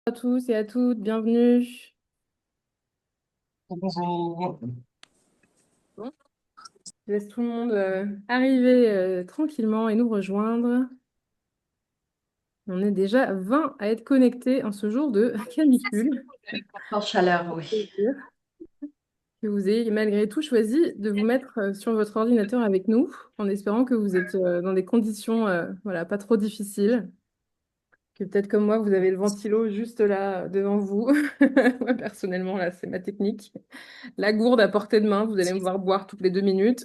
À tous et à toutes, bienvenue. Bonjour. Bon, je laisse tout le monde arriver tranquillement et nous rejoindre. On est déjà 20 à être connectés en ce jour de canicule. En chaleur, oui. Plaisir que vous ayez malgré tout choisi de vous mettre sur votre ordinateur avec nous, en espérant que vous êtes dans des conditions voilà, pas trop difficiles, que peut-être comme moi, vous avez le ventilo juste là devant vous. Moi, personnellement, là, c'est ma technique. La gourde à portée de main, vous allez me voir boire toutes les 2 minutes.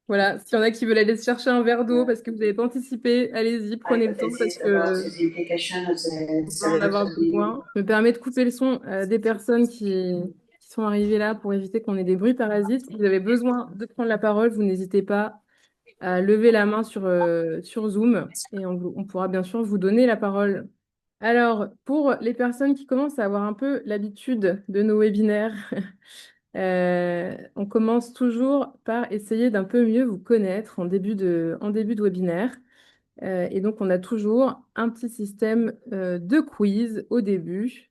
Voilà, s'il y en a qui veulent aller se chercher un verre d'eau parce que vous n'avez pas anticipé, allez-y, prenez le temps parce que on va en avoir besoin. Je me permets de couper le son des personnes qui sont arrivées là pour éviter qu'on ait des bruits parasites. Si vous avez besoin de prendre la parole, vous n'hésitez pas à lever la main sur Zoom et on pourra bien sûr vous donner la parole. Alors, pour les personnes qui commencent à avoir un peu l'habitude de nos webinaires, on commence toujours par essayer d'un peu mieux vous connaître en début de webinaire. Et donc, on a toujours un petit système de quiz au début.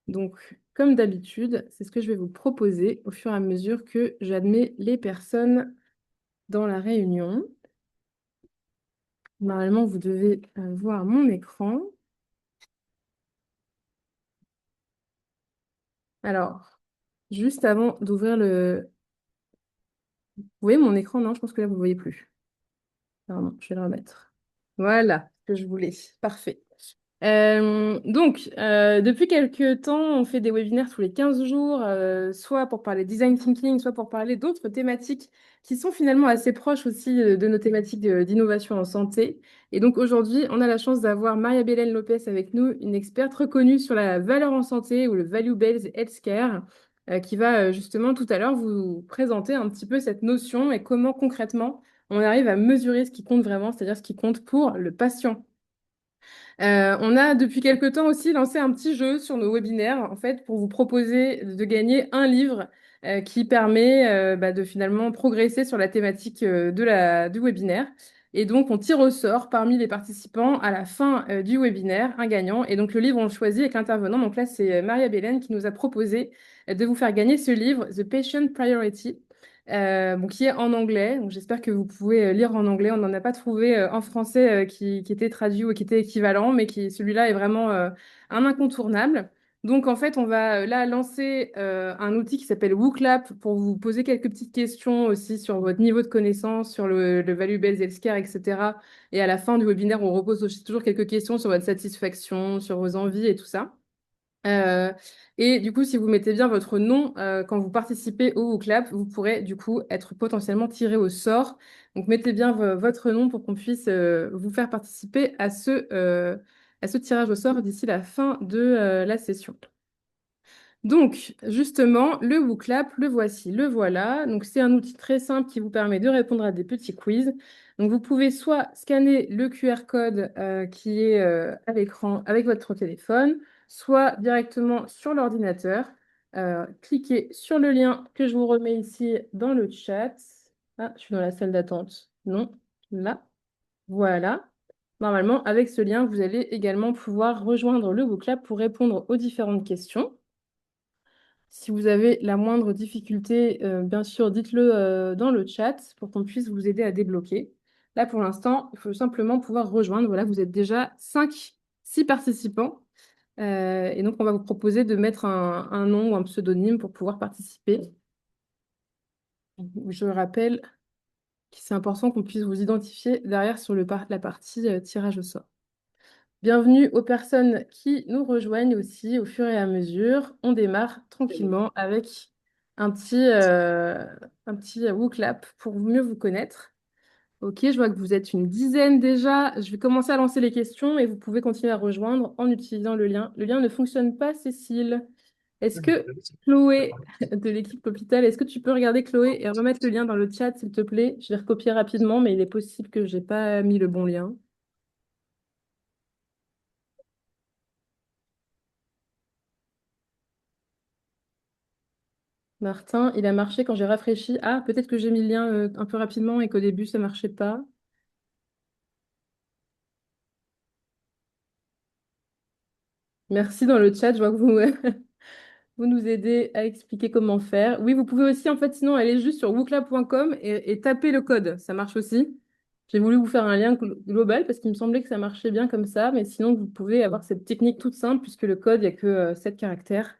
Donc, comme d'habitude, c'est ce que je vais vous proposer au fur et à mesure que j'admets les personnes dans la réunion. Normalement, vous devez voir mon écran. Alors, juste avant d'ouvrir le... Vous voyez mon écran? Non, je pense que là, vous ne voyez plus. Pardon, je vais le remettre. Voilà, ce que je voulais. Parfait. Depuis quelques temps, on fait des webinaires tous les 15 jours, soit pour parler design thinking, soit pour parler d'autres thématiques qui sont finalement assez proches aussi de nos thématiques d'innovation en santé. Et donc aujourd'hui, on a la chance d'avoir Maria-Bélène Lopez avec nous, une experte reconnue sur la valeur en santé ou le value-based healthcare, qui va justement tout à l'heure vous présenter un petit peu cette notion et comment concrètement on arrive à mesurer ce qui compte vraiment, c'est-à-dire ce qui compte pour le patient. On a depuis quelque temps aussi lancé un petit jeu sur nos webinaires, en fait, pour vous proposer de gagner un livre qui permet de finalement progresser sur la thématique du webinaire. Et donc, on tire au sort parmi les participants à la fin du webinaire un gagnant. Et donc, le livre, on le choisit avec l'intervenant. Donc là, c'est Maria Bélène qui nous a proposé de vous faire gagner ce livre, The Patient Priority. Bon, qui est en anglais. Donc, j'espère que vous pouvez lire en anglais. On n'en a pas trouvé en français qui était traduit ou qui était équivalent, mais celui-là est vraiment un incontournable. Donc, en fait, on va là lancer un outil qui s'appelle WooClap pour vous poser quelques petites questions aussi sur votre niveau de connaissance, sur le value-based healthcare, etc. Et à la fin du webinaire, on repose aussi toujours quelques questions sur votre satisfaction, sur vos envies et tout ça. Euh, et du coup, si vous mettez bien votre nom quand vous participez au WooClap, vous pourrez du coup être potentiellement tiré au sort. Donc, mettez bien votre nom pour qu'on puisse vous faire participer à ce tirage au sort d'ici la fin de la session. Donc, justement, le WooClap, le voici, le voilà. Donc, c'est un outil très simple qui vous permet de répondre à des petits quiz. Donc, vous pouvez soit scanner le QR code qui est à l'écran avec votre téléphone, soit directement sur l'ordinateur. Cliquez sur le lien que je vous remets ici dans le chat. Ah, je suis dans la salle d'attente. Non, là. Voilà. Normalement, avec ce lien, vous allez également pouvoir rejoindre le WooClap pour répondre aux différentes questions. Si vous avez la moindre difficulté, bien sûr, dites-le dans le chat pour qu'on puisse vous aider à débloquer. Là, pour l'instant, il faut simplement pouvoir rejoindre. Voilà, vous êtes déjà 5, 6 participants. Et donc, on va vous proposer de mettre un nom ou un pseudonyme pour pouvoir participer. Je rappelle que c'est important qu'on puisse vous identifier derrière sur la partie tirage au sort. Bienvenue aux personnes qui nous rejoignent aussi au fur et à mesure. On démarre tranquillement avec un petit, euh, un petit WooClap pour mieux vous connaître. Ok, je vois que vous êtes une dizaine déjà. Je vais commencer à lancer les questions et vous pouvez continuer à rejoindre en utilisant le lien. Le lien ne fonctionne pas, Cécile. Est-ce que Chloé de l'équipe Hôpital, est-ce que tu peux regarder Chloé et remettre le lien dans le chat, s'il te plaît? Je vais recopier rapidement, mais il est possible que j'ai pas mis le bon lien. Martin, il a marché quand j'ai rafraîchi. Ah, peut-être que j'ai mis le lien un peu rapidement et qu'au début, ça marchait pas. Merci dans le chat, je vois que vous, vous nous aidez à expliquer comment faire. Oui, vous pouvez aussi, en fait, sinon, aller juste sur wooclap.com et taper le code. Ça marche aussi. J'ai voulu vous faire un lien global parce qu'il me semblait que ça marchait bien comme ça, mais sinon, vous pouvez avoir cette technique toute simple puisque le code, il n'y a que 7 caractères.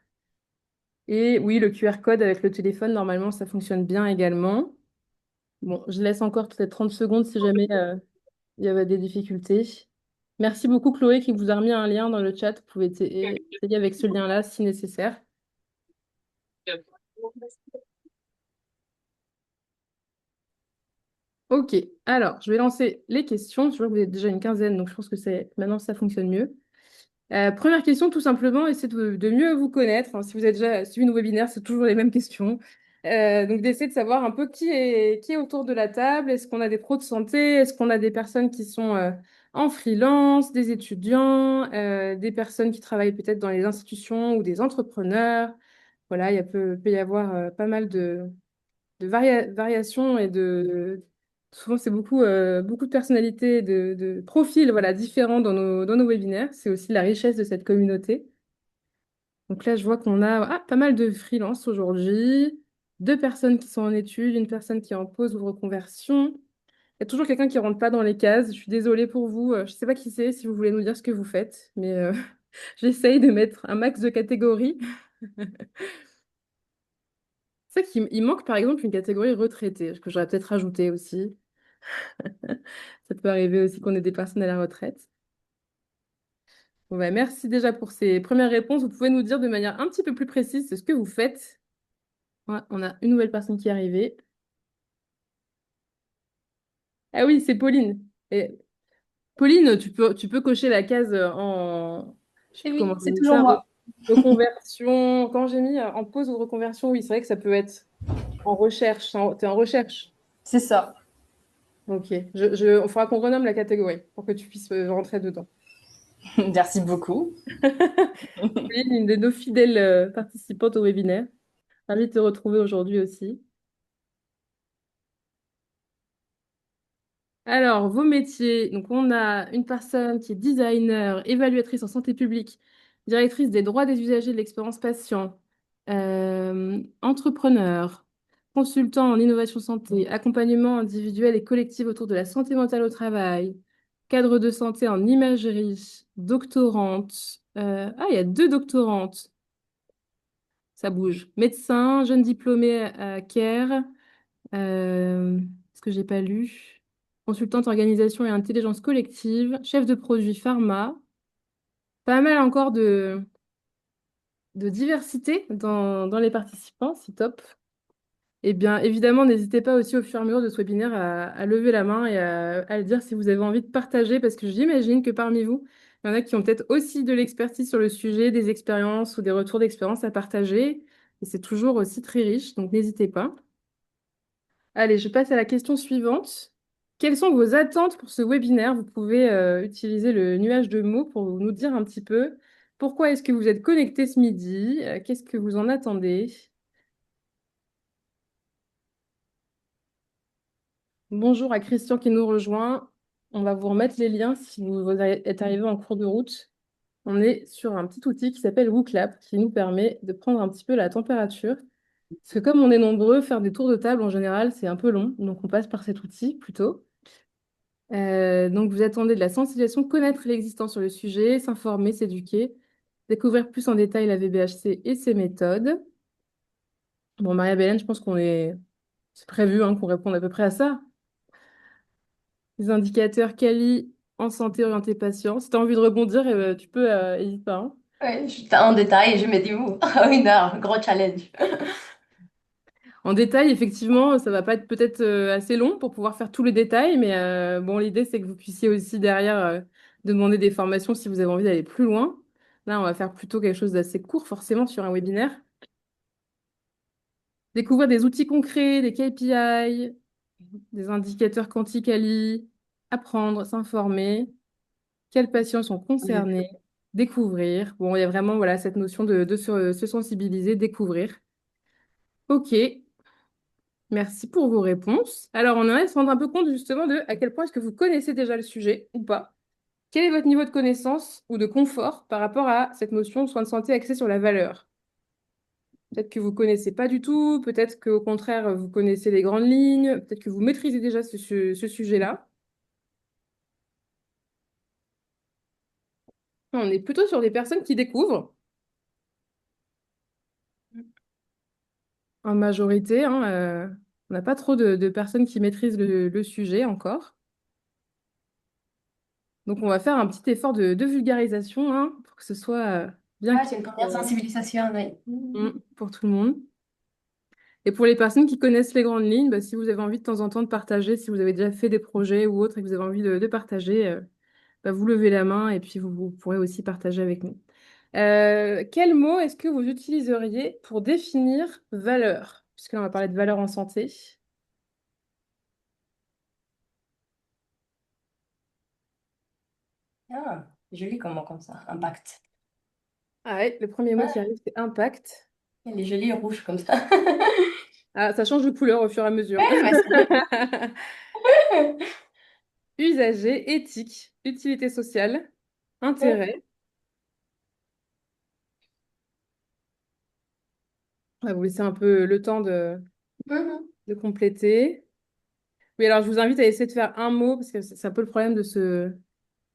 Et oui, le QR code avec le téléphone, normalement, ça fonctionne bien également. Bon, je laisse encore peut-être 30 secondes si jamais il y avait des difficultés. Merci beaucoup, Chloé, qui vous a remis un lien dans le chat. Vous pouvez essayer avec ce lien-là si nécessaire. Ok, alors je vais lancer les questions. Je vois que vous êtes déjà une quinzaine, donc je pense que c'est maintenant ça fonctionne mieux. Première question, tout simplement, essayez de mieux vous connaître. Enfin, si vous avez déjà suivi nos webinaires, c'est toujours les mêmes questions. Donc d'essayer de savoir un peu qui est autour de la table. Est-ce qu'on a des pros de santé? Est-ce qu'on a des personnes qui sont en freelance, des étudiants, des personnes qui travaillent peut-être dans les institutions ou des entrepreneurs? Voilà, peut y avoir pas mal de variations et souvent c'est beaucoup de personnalités, de profils voilà, différents dans nos webinaires. C'est aussi la richesse de cette communauté. Donc là, je vois qu'on a pas mal de freelance aujourd'hui, deux personnes qui sont en études, une personne qui est en pause ou reconversion. Il y a toujours quelqu'un qui rentre pas dans les cases. Je suis désolée pour vous. Je sais pas qui c'est, si vous voulez nous dire ce que vous faites, mais j'essaye de mettre un max de catégories. C'est vrai qu'il il manque par exemple une catégorie retraité, que j'aurais peut-être rajouté aussi. Ça peut arriver aussi qu'on ait des personnes à la retraite. Bon, bah, merci déjà pour ces premières réponses. Vous pouvez nous dire de manière un petit peu plus précise ce que vous faites. Ouais, on a une nouvelle personne qui est arrivée. Ah oui, c'est Pauline. Et Pauline, tu peux cocher la case je sais Et plus oui, comment j'ai c'est mis toujours ça, moi. reconversion. Quand j'ai mis en pause ou reconversion, oui, c'est vrai que ça peut être en recherche. T'es en recherche. C'est ça. Ok. Il faudra qu'on renomme la catégorie pour que tu puisses rentrer dedans. Merci beaucoup. Pauline, une de nos fidèles participantes au webinaire. Ravi de te retrouver aujourd'hui aussi. Alors, vos métiers. Donc, on a une personne qui est designer, évaluatrice en santé publique, directrice des droits des usagers de l'expérience patient, entrepreneur, consultant en innovation santé, accompagnement individuel et collectif autour de la santé mentale au travail, cadre de santé en imagerie, doctorante. Il y a deux doctorantes. Ça bouge. Médecin, jeune diplômé à CARE. Ce que j'ai pas lu. Consultante organisation et intelligence collective, chef de produit pharma. Pas mal encore de diversité dans les participants, c'est top. Et bien évidemment, n'hésitez pas aussi au fur et à mesure de ce webinaire à lever la main et à le dire si vous avez envie de partager, parce que j'imagine que parmi vous, il y en a qui ont peut-être aussi de l'expertise sur le sujet, des expériences ou des retours d'expérience à partager. Et c'est toujours aussi très riche, donc n'hésitez pas. Allez, je passe à la question suivante. Quelles sont vos attentes pour ce webinaire? Vous pouvez utiliser le nuage de mots pour nous dire un petit peu pourquoi est-ce que vous êtes connecté ce midi? Qu'est-ce que vous en attendez? Bonjour à Christian qui nous rejoint. On va vous remettre les liens si vous êtes arrivé en cours de route. On est sur un petit outil qui s'appelle WooClap qui nous permet de prendre un petit peu la température. Parce que comme on est nombreux, faire des tours de table en général, c'est un peu long. Donc on passe par cet outil plutôt. Donc, vous attendez de la sensibilisation, connaître l'existence sur le sujet, s'informer, s'éduquer, découvrir plus en détail la VBHC et ses méthodes. Bon, Maria-Bélène, je pense c'est prévu hein, qu'on réponde à peu près à ça. Les indicateurs quali en santé orientée patient. Si tu as envie de rebondir, tu peux, n'hésite pas, hein. Ouais, je en détail, je me dis, ouh, 1 heure, gros challenge. En détail, effectivement, ça va pas être peut-être assez long pour pouvoir faire tous les détails, mais bon, l'idée, c'est que vous puissiez aussi derrière demander des formations si vous avez envie d'aller plus loin. Là, on va faire plutôt quelque chose d'assez court, forcément, sur un webinaire. Découvrir des outils concrets, des KPI, des indicateurs quanti-quali, apprendre, s'informer, quels patients sont concernés, découvrir. Bon, il y a vraiment voilà, cette notion de se sensibiliser, découvrir. Ok, merci pour vos réponses. Alors, on aimerait se rendre un peu compte justement de à quel point est-ce que vous connaissez déjà le sujet ou pas. Quel est votre niveau de connaissance ou de confort par rapport à cette notion de soins de santé axée sur la valeur? Peut-être que vous connaissez pas du tout, peut-être qu'au contraire, vous connaissez les grandes lignes, peut-être que vous maîtrisez déjà ce sujet-là. On est plutôt sur des personnes qui découvrent, en majorité, hein, on n'a pas trop de personnes qui maîtrisent le sujet encore. Donc, on va faire un petit effort de vulgarisation, hein, pour que ce soit bien Ah, clair c'est une première sensibilisation, oui. pour tout le monde. Et pour les personnes qui connaissent les grandes lignes, bah, si vous avez envie de temps en temps de partager, si vous avez déjà fait des projets ou autres et que vous avez envie de partager, bah, vous levez la main et puis vous pourrez aussi partager avec nous. Quel mot est-ce que vous utiliseriez pour définir valeur? Puisque là, on va parler de valeur en santé. Ah, joli comment comme ça, impact. Ah ouais, le premier mot qui Ah, arrive, c'est impact. elle est jolie rouge comme ça. Ah, ça change de couleur au fur et à mesure. Ouais, mais c'est joli. Usager, éthique, utilité sociale, Ouais. intérêt. On va vous laisser un peu le temps Mhm. de compléter. Oui, alors je vous invite à essayer de faire un mot, parce que c'est un peu le problème de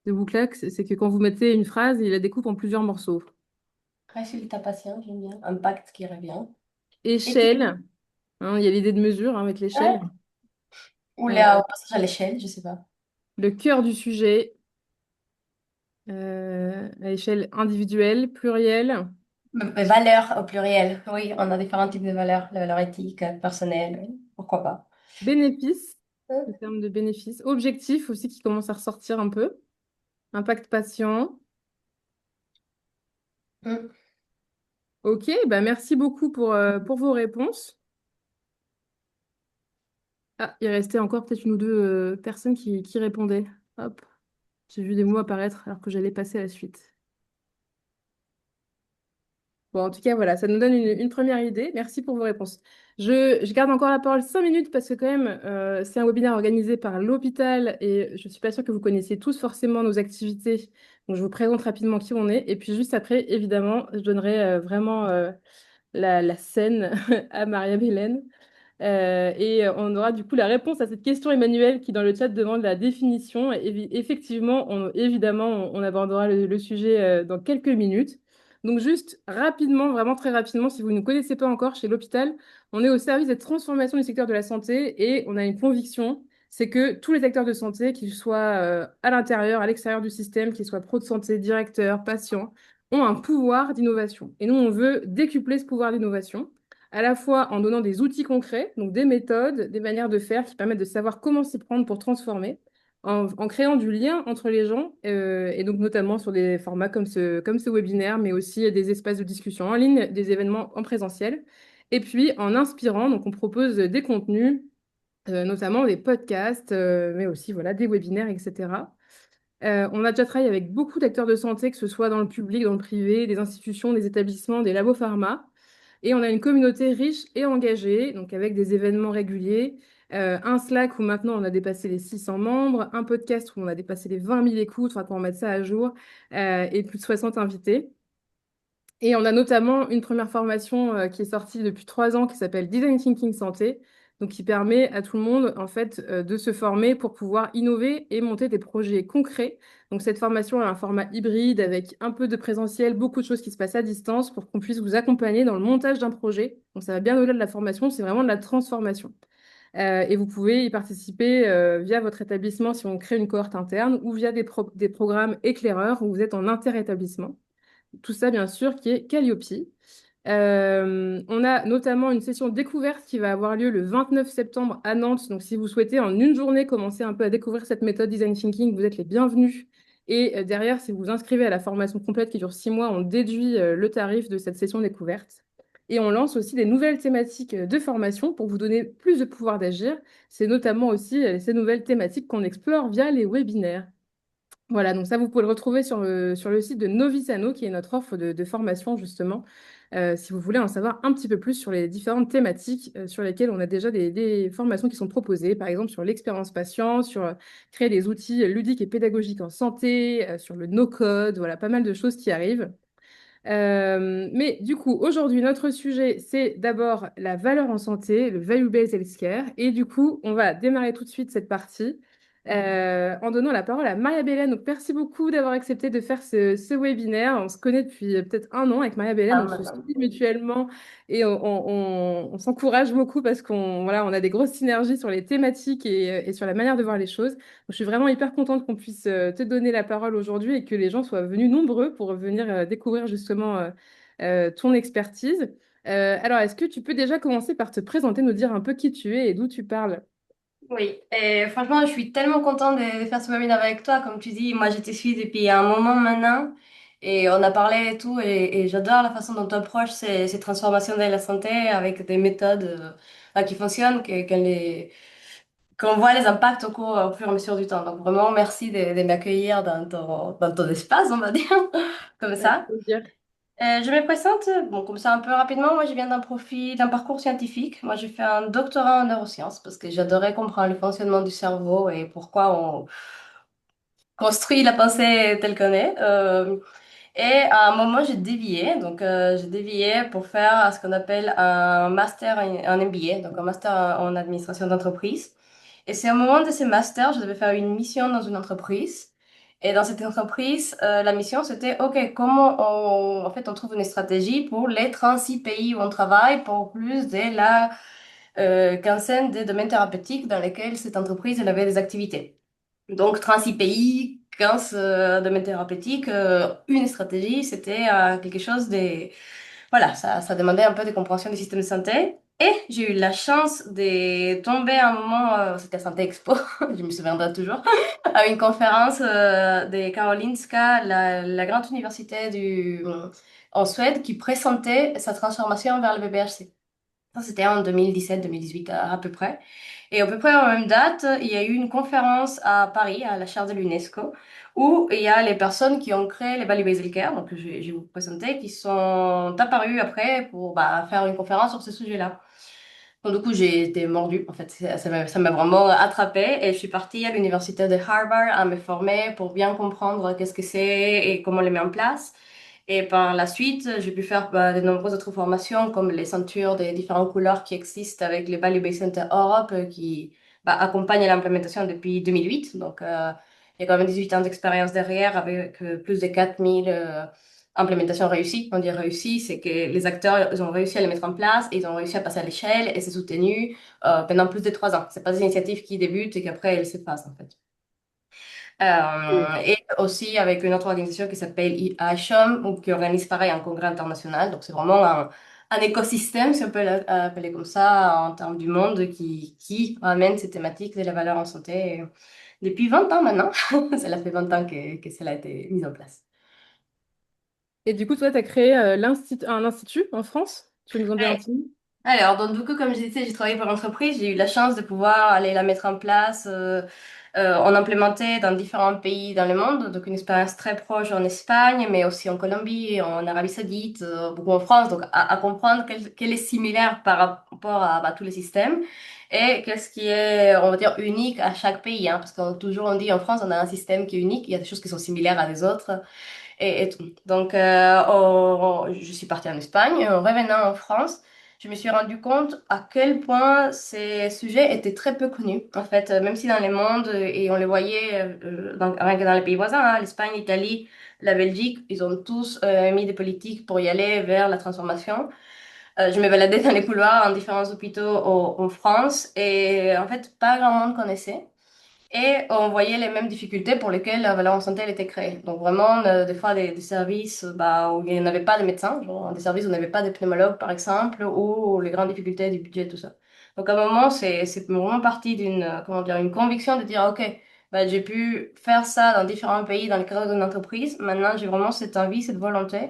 Bouclac, c'est que quand vous mettez une phrase, il la découpe en plusieurs morceaux. Résultat patient, j'aime bien. Impact qui revient. Éthique. Échelle, hein, il y a l'idée de mesure hein, avec l'échelle. Ouais. Ou Euh, là, au passage à l'échelle, je sais pas. le cœur du sujet, à échelle individuelle, plurielle. Mais valeurs au pluriel. Oui, on a différents types de valeurs. La valeur éthique, personnelle, oui. Pourquoi pas. Bénéfice, en Mhm. termes de bénéfice. Objectif aussi qui commence à ressortir un peu. Impact patient. Mhm. Ok, bah merci beaucoup pour vos réponses. Ah, il restait encore peut-être une ou deux personnes qui répondaient. Hop, j'ai vu des mots apparaître alors que j'allais passer à la suite. Bon, en tout cas, voilà, ça nous donne une première idée. Merci pour vos réponses. Je garde encore la parole 5 minutes parce que quand même, c'est un webinaire organisé par l'hôpital et je ne suis pas sûre que vous connaissiez tous forcément nos activités. Donc, je vous présente rapidement qui on est. Et puis juste après, évidemment, je donnerai vraiment la scène à Maria-Hélène. On aura du coup la réponse à cette question, Emmanuel, qui dans le chat demande la définition. Et effectivement, évidemment, on abordera le sujet dans quelques minutes. Donc juste rapidement, vraiment très rapidement, si vous ne nous connaissez pas encore, chez l'hôpital, on est au service des transformations du secteur de la santé et on a une conviction, c'est que tous les acteurs de santé, qu'ils soient à l'intérieur, à l'extérieur du système, qu'ils soient pro de santé, directeurs, patients, ont un pouvoir d'innovation. Et nous, on veut décupler ce pouvoir d'innovation à la fois en donnant des outils concrets, donc des méthodes, des manières de faire qui permettent de savoir comment s'y prendre pour transformer, en créant du lien entre les gens, et donc notamment sur des formats comme ce webinaire, mais aussi des espaces de discussion en ligne, des événements en présentiel. Et puis en inspirant, donc on propose des contenus, notamment des podcasts, mais aussi voilà, des webinaires, etc. On a déjà travaillé avec beaucoup d'acteurs de santé, que ce soit dans le public, dans le privé, des institutions, des établissements, des labos pharma. Et on a une communauté riche et engagée, donc avec des événements réguliers, un Slack où maintenant on a dépassé les 600 membres, un podcast où on a dépassé les 20 000 écoutes, enfin, qu'on mettre ça à jour, et plus de 60 invités. Et on a notamment une première formation qui est sortie depuis 3 ans qui s'appelle Design Thinking Santé, donc qui permet à tout le monde en fait de se former pour pouvoir innover et monter des projets concrets. Donc cette formation a un format hybride avec un peu de présentiel, beaucoup de choses qui se passent à distance pour qu'on puisse vous accompagner dans le montage d'un projet. Donc ça va bien au-delà de la formation, c'est vraiment de la transformation. Et vous pouvez y participer via votre établissement si on crée une cohorte interne ou via des programmes éclaireurs où vous êtes en inter-établissement. Tout ça, bien sûr, qui est Calliope. On a notamment une session découverte qui va avoir lieu le 29 septembre à Nantes. Donc, si vous souhaitez en une journée commencer un peu à découvrir cette méthode Design Thinking, vous êtes les bienvenus. Et derrière, si vous vous inscrivez à la formation complète qui dure 6 mois, on déduit le tarif de cette session découverte. Et on lance aussi des nouvelles thématiques de formation pour vous donner plus de pouvoir d'agir. C'est notamment aussi ces nouvelles thématiques qu'on explore via les webinaires. Voilà, donc ça, vous pouvez le retrouver sur le site de Novissano, qui est notre offre de formation, justement, si vous voulez en savoir un petit peu plus sur les différentes thématiques sur lesquelles on a déjà des formations qui sont proposées, par exemple sur l'expérience patient, sur créer des outils ludiques et pédagogiques en santé, sur le no-code, voilà, pas mal de choses qui arrivent. Mais du coup, aujourd'hui, notre sujet, c'est d'abord la valeur en santé, le value-based healthcare. Et du coup, on va démarrer tout de suite cette partie en donnant la parole à Maria-Bélène. Donc, merci beaucoup d'avoir accepté de faire ce webinaire. On se connaît depuis peut-être un an avec Maria-Bélène. Ah, On se maintenant. suit mutuellement et on s'encourage beaucoup parce qu'on voilà, on a des grosses synergies sur les thématiques et sur la manière de voir les choses. Je suis vraiment hyper contente qu'on puisse te donner la parole aujourd'hui et que les gens soient venus nombreux pour venir découvrir justement ton expertise. Alors, est-ce que tu peux déjà commencer par te présenter, nous dire un peu qui tu es et d'où tu parles? Oui, et franchement, je suis tellement contente de faire ce webinaire avec toi. Comme tu dis, moi, je te suis depuis un moment maintenant et on a parlé et tout. Et j'adore la façon dont tu approches ces transformations de la santé avec des méthodes qui fonctionnent, qu'on voit les impacts au fur et à mesure du temps. Donc, vraiment, merci de m'accueillir dans ton espace, on va dire, comme Avec ça. plaisir. Je me présente, bon, comme ça un peu rapidement, moi je viens d'un parcours scientifique. Moi j'ai fait un doctorat en neurosciences parce que j'adorais comprendre le fonctionnement du cerveau et pourquoi on construit la pensée telle qu'on est. Et à un moment j'ai dévié, donc j'ai dévié pour faire ce qu'on appelle un master, un MBA, donc un master en administration d'entreprise. Et c'est au moment de ce master, je devais faire une mission dans une entreprise. Et dans cette entreprise, la mission, c'était, OK, en fait, on trouve une stratégie pour les 36 pays où on travaille pour plus de la quinzaine de domaines thérapeutiques dans lesquels cette entreprise, elle avait des activités. Donc, 36 pays, 15 domaines thérapeutiques, une stratégie, c'était quelque chose de... Voilà, ça demandait un peu de compréhension du système de santé. Et j'ai eu la chance de tomber à un moment, c'était à Santé Expo, je me souviendrai toujours, à une conférence de Karolinska, la grande université en Suède, qui présentait sa transformation vers le BBHC. Ça, c'était en 2017-2018 à peu près. Et à peu près en même date, il y a eu une conférence à Paris, à la chaire de l'UNESCO, où il y a les personnes qui ont créé les Value Based Care, donc je vais vous présenter, qui sont apparues après pour faire une conférence sur ce sujet-là. Donc, du coup, j'ai été mordue. En fait, ça m'a vraiment attrapée et je suis partie à l'université de Harvard à me former pour bien comprendre qu'est-ce que c'est et comment les mettre en place. Et par la suite, j'ai pu faire de nombreuses autres formations comme les ceintures des différentes couleurs qui existent avec les Value Based Center Europe qui accompagnent l'implémentation depuis 2008. Donc, il y a quand même 18 ans d'expérience derrière avec plus de 4000 implémentation réussie. On dit réussie, c'est que les acteurs, ils ont réussi à les mettre en place, et ils ont réussi à passer à l'échelle et c'est soutenu pendant plus de 3 ans. C'est pas des initiatives qui débutent et qu'après elles s'effacent en fait. Et aussi avec une autre organisation qui s'appelle IHOM, ou qui organise pareil un congrès international. Donc c'est vraiment un écosystème, si on peut l'appeler comme ça, en termes du monde qui ramène ces thématiques de la valeur en santé depuis 20 ans maintenant. Cela fait 20 ans que cela a été mis en place. Et du coup, toi, tu as créé un institut en France. Tu veux nous en dire un Ouais. petit mot? Alors, donc du coup, comme je disais, j'ai travaillé pour l'entreprise, j'ai eu la chance de pouvoir aller la mettre en place, en implémenter dans différents pays dans le monde. Donc, une expérience très proche en Espagne, mais aussi en Colombie, en Arabie Saoudite, beaucoup en France. Donc, à comprendre quel est similaire par rapport à tous les systèmes et qu'est-ce qui est, on va dire, unique à chaque pays. Hein, parce qu'on toujours on dit en France, on a un système qui est unique, il y a des choses qui sont similaires à des autres et tout. Donc, je suis partie en Espagne. En revenant en France, je me suis rendu compte à quel point ces sujets étaient très peu connus. En fait, même si dans les mondes, et on les voyait rien que dans les pays voisins, hein, l'Espagne, l'Italie, la Belgique, ils ont tous mis des politiques pour y aller vers la transformation. Je me baladais dans les couloirs en différents hôpitaux en France et en fait, pas grand monde connaissait. Et on voyait les mêmes difficultés pour lesquelles la valeur en santé elle était créée. Donc vraiment, des fois, des services où il n'y avait pas de médecins, genre des services où il n'y avait pas de pneumologues, par exemple, ou les grandes difficultés du budget, tout ça. Donc à un moment, c'est vraiment parti d'une, comment dire, une conviction de dire, OK, j'ai pu faire ça dans différents pays, dans le cadre d'une entreprise. Maintenant, j'ai vraiment cette envie, cette volonté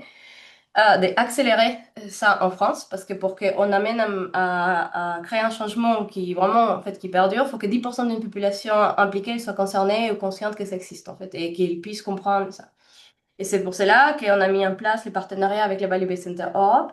D'accélérer ça en France, parce que pour qu'on amène à créer un changement qui vraiment, en fait, qui perdure, il faut que 10% d'une population impliquée soit concernée ou consciente que ça existe, en fait, et qu'ils puissent comprendre ça. Et c'est pour cela qu'on a mis en place les partenariats avec les Bali Bay Center Europe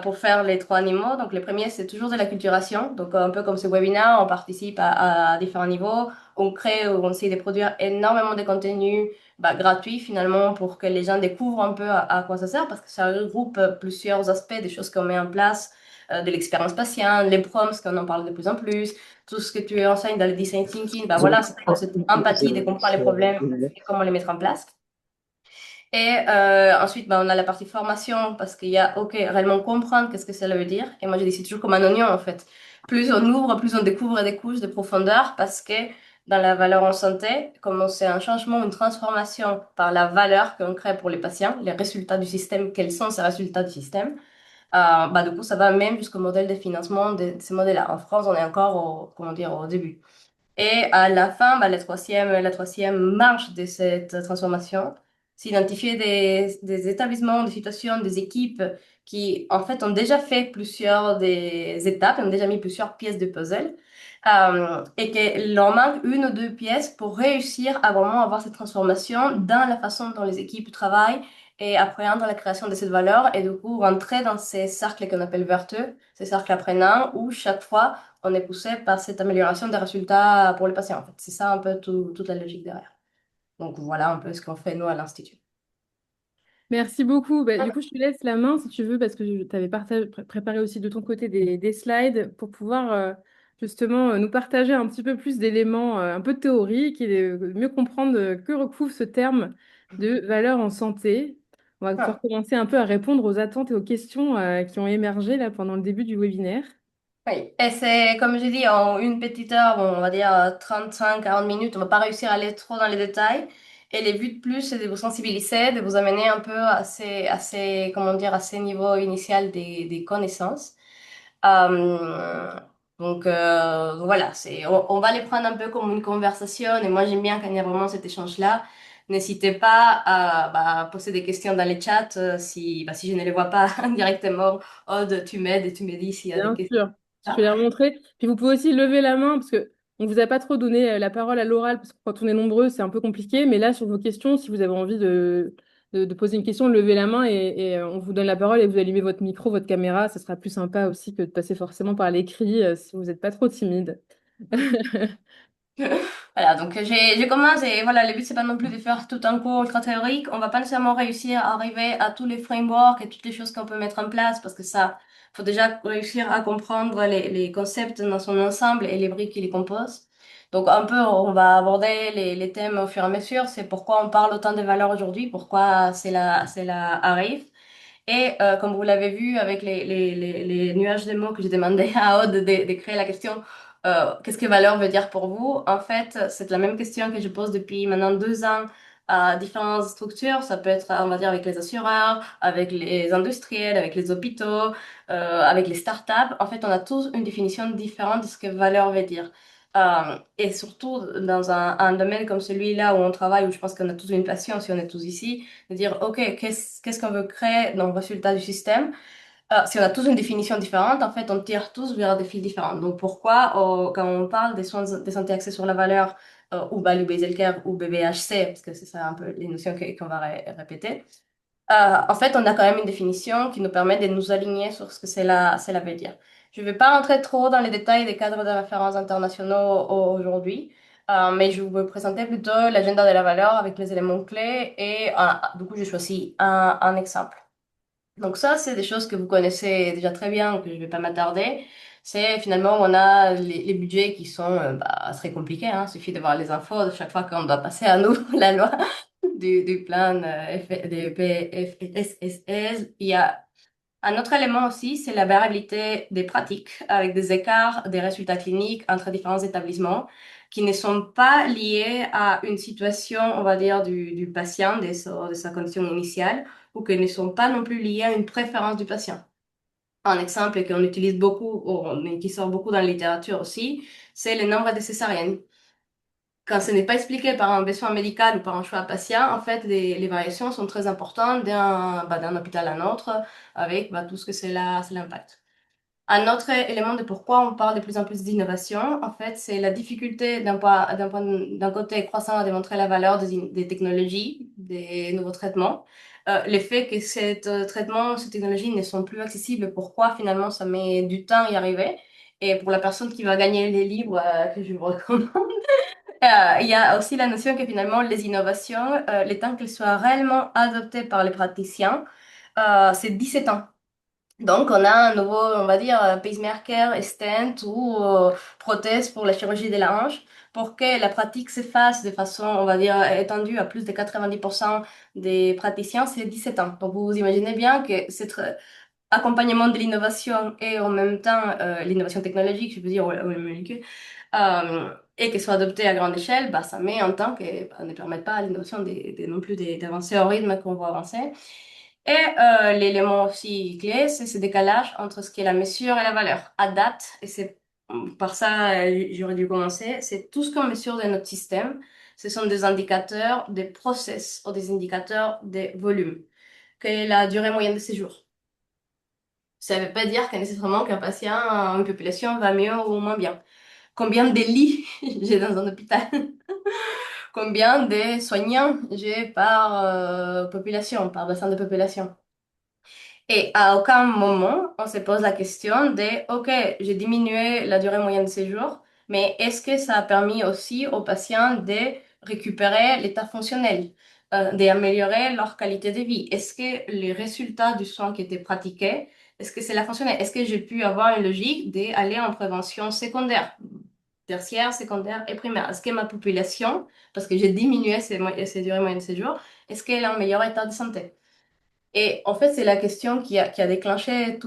pour faire les trois niveaux. Donc, le premier, c'est toujours de la culturation. Donc, un peu comme ce webinaire, on participe à différents niveaux. On crée ou on essaie de produire énormément de contenus gratuits finalement pour que les gens découvrent un peu à quoi ça sert parce que ça regroupe plusieurs aspects des choses qu'on met en place, de l'expérience patiente, les prompts, qu'on en parle de plus en plus, tout ce que tu enseignes dans le design thinking. Voilà, c'est dans cette empathie de comprendre les problèmes et comment les mettre en place. Et ensuite, on a la partie formation parce qu'il y a, OK, réellement comprendre qu'est-ce que cela veut dire. Et moi, je dis, c'est toujours comme un oignon, en fait. Plus on ouvre, plus on découvre des couches de profondeur parce que dans la valeur en santé, comme c'est un changement, une transformation par la valeur qu'on crée pour les patients, les résultats du système, quels sont ces résultats du système, du coup, ça va même jusqu'au modèle de financement de ces modèles-là. En France, on est encore comment dire, au début. Et à la fin, la troisième marche de cette transformation, c'est identifier des établissements, des situations, des équipes qui, en fait, ont déjà fait plusieurs des étapes, ont déjà mis plusieurs pièces de puzzle, et qu'il leur manque une ou deux pièces pour réussir à vraiment avoir cette transformation dans la façon dont les équipes travaillent et appréhendent la création de cette valeur et du coup rentrer dans ces cercles qu'on appelle vertueux, ces cercles apprenants où chaque fois, on est poussé par cette amélioration des résultats pour les patients, en fait. C'est ça un peu toute la logique derrière. Donc voilà un peu ce qu'on fait nous à l'Institut. Merci beaucoup. Bah, du coup, je te laisse la main si tu veux, parce que tu avais préparé aussi de ton côté des slides pour pouvoir justement nous partager un petit peu plus d'éléments un peu théoriques et mieux comprendre que recouvre ce terme de valeur en santé. On va pouvoir Ah, commencer un peu à répondre aux attentes et aux questions qui ont émergé là pendant le début du webinaire. oui, et c'est comme je dis, en une petite heure, on va dire 35-40 minutes, on va pas réussir à aller trop dans les détails. Et les buts de plus, c'est de vous sensibiliser, de vous amener un peu comment dire, à ces niveaux initial des connaissances. Euh, voilà, on va les prendre un peu comme une conversation et moi j'aime bien quand il y a vraiment cet échange-là. N'hésitez pas à poser des questions dans les chats si je ne les vois pas directement. Aude, tu m'aides et tu me dis s'il y a des Bien questions. sûr, je peux les remontrer. Puis vous pouvez aussi lever la main parce que on vous a pas trop donné la parole à l'oral parce que quand on est nombreux, c'est un peu compliqué. Mais là, sur vos questions, si vous avez envie de poser une question, levez la main et on vous donne la parole et vous allumez votre micro, votre caméra. Ce sera plus sympa aussi que de passer forcément par l'écrit si vous n'êtes pas trop timide. Voilà, donc je commence et voilà, le but c'est pas non plus de faire tout un cours ultra théorique. On va pas nécessairement réussir à arriver à tous les frameworks et toutes les choses qu'on peut mettre en place parce que ça, faut déjà réussir à comprendre les concepts dans son ensemble et les briques qui les composent. Donc un peu, on va aborder les thèmes au fur et à mesure. C'est pourquoi on parle autant des valeurs aujourd'hui, pourquoi c'est la arrive. Et comme vous l'avez vu avec les nuages de mots que j'ai demandé à Aude de créer la question, qu'est-ce que valeur veut dire pour vous? En fait, c'est la même question que je pose depuis maintenant 2 ans à différentes structures. Ça peut être, on va dire, avec les assureurs, avec les industriels, avec les hôpitaux, avec les startups. En fait, on a tous une définition différente de ce que valeur veut dire. Et surtout dans un domaine comme celui-là où on travaille, où je pense qu'on a tous une passion, si on est tous ici, de dire, OK, qu'est-ce qu'on veut créer dans le résultat du système? Si on a tous une définition différente, en fait, on tire tous vers des fils différents. Donc, pourquoi, quand on parle des soins de santé axés sur la valeur, ou Value Based Care, ou BBHC, parce que c'est ça un peu les notions qu'on va répéter, en fait, on a quand même une définition qui nous permet de nous aligner sur ce que cela veut dire. Je ne vais pas rentrer trop dans les détails des cadres de référence internationaux aujourd'hui, mais je vais vous présenter plutôt l'agenda de la valeur avec les éléments clés et du coup, j'ai choisi un exemple. Donc ça, c'est des choses que vous connaissez déjà très bien, que je ne vais pas m'attarder. C'est finalement, on a les budgets qui sont très compliqués. Hein. Il suffit de voir les infos de chaque fois qu'on doit passer à nous la loi du plan des PFSS. Il y a un autre élément aussi, c'est la variabilité des pratiques avec des écarts des résultats cliniques entre différents établissements qui ne sont pas liés à une situation, on va dire, du patient, de sa condition initiale, ou qui ne sont pas non plus liés à une préférence du patient. Un exemple qu'on utilise beaucoup, mais qui sort beaucoup dans la littérature aussi, c'est le nombre de césariennes. quand ce n'est pas expliqué par un besoin médical ou par un choix patient, en fait, les variations sont très importantes d'un hôpital à un autre, avec tout ce que c'est l'impact. Un autre élément de pourquoi on parle de plus en plus d'innovation, en fait, c'est la difficulté d'un côté croissant à démontrer la valeur des technologies, des nouveaux traitements. Le fait que ces technologies ne sont plus accessibles, pourquoi finalement ça met du temps à y arriver. Et pour la personne qui va gagner les livres que je vous recommande, il y a aussi la notion que finalement les innovations, le temps qu'elles soient réellement adoptées par les praticiens, c'est 17 ans. Donc, on a un nouveau, on va dire, pacemaker, stent ou prothèse pour la chirurgie de la hanche pour que la pratique se fasse de façon, on va dire, étendue à plus de 90% des praticiens, c'est 17 ans. Donc, vous imaginez bien que cet accompagnement de l'innovation et en même temps l'innovation technologique, je veux dire, ou les molécules, et qu'elle soit adoptée à grande échelle, ça met un temps que ne permet pas à l'innovation non plus d'avancer au rythme qu'on va avancer. Et l'élément aussi clé, c'est ce décalage entre ce qui est la mesure et la valeur. À date, et c'est par ça j'aurais dû commencer, c'est tout ce qu'on mesure dans notre système. Ce sont des indicateurs des process ou des indicateurs des volumes. Quelle est la durée moyenne de séjour? Ça ne veut pas dire que nécessairement qu'un patient, une population va mieux ou moins bien. Combien de lits j'ai dans un hôpital? Combien de soignants j'ai par population, par bassin de population? Et à aucun moment, on se pose la question de, OK, j'ai diminué la durée moyenne de séjour, mais est-ce que ça a permis aussi aux patients de récupérer l'état fonctionnel, d'améliorer leur qualité de vie? Est-ce que les résultats du soin qui étaient pratiqués, est-ce que c'est la fonctionnelle? Est-ce que j'ai pu avoir une logique d'aller en prévention secondaire, tertiaire, secondaire et primaire? Est-ce que ma population, parce que j'ai diminué ces durées moyennes de séjour, est-ce qu'elle est en meilleur état de santé? Et en fait, c'est la question qui a déclenché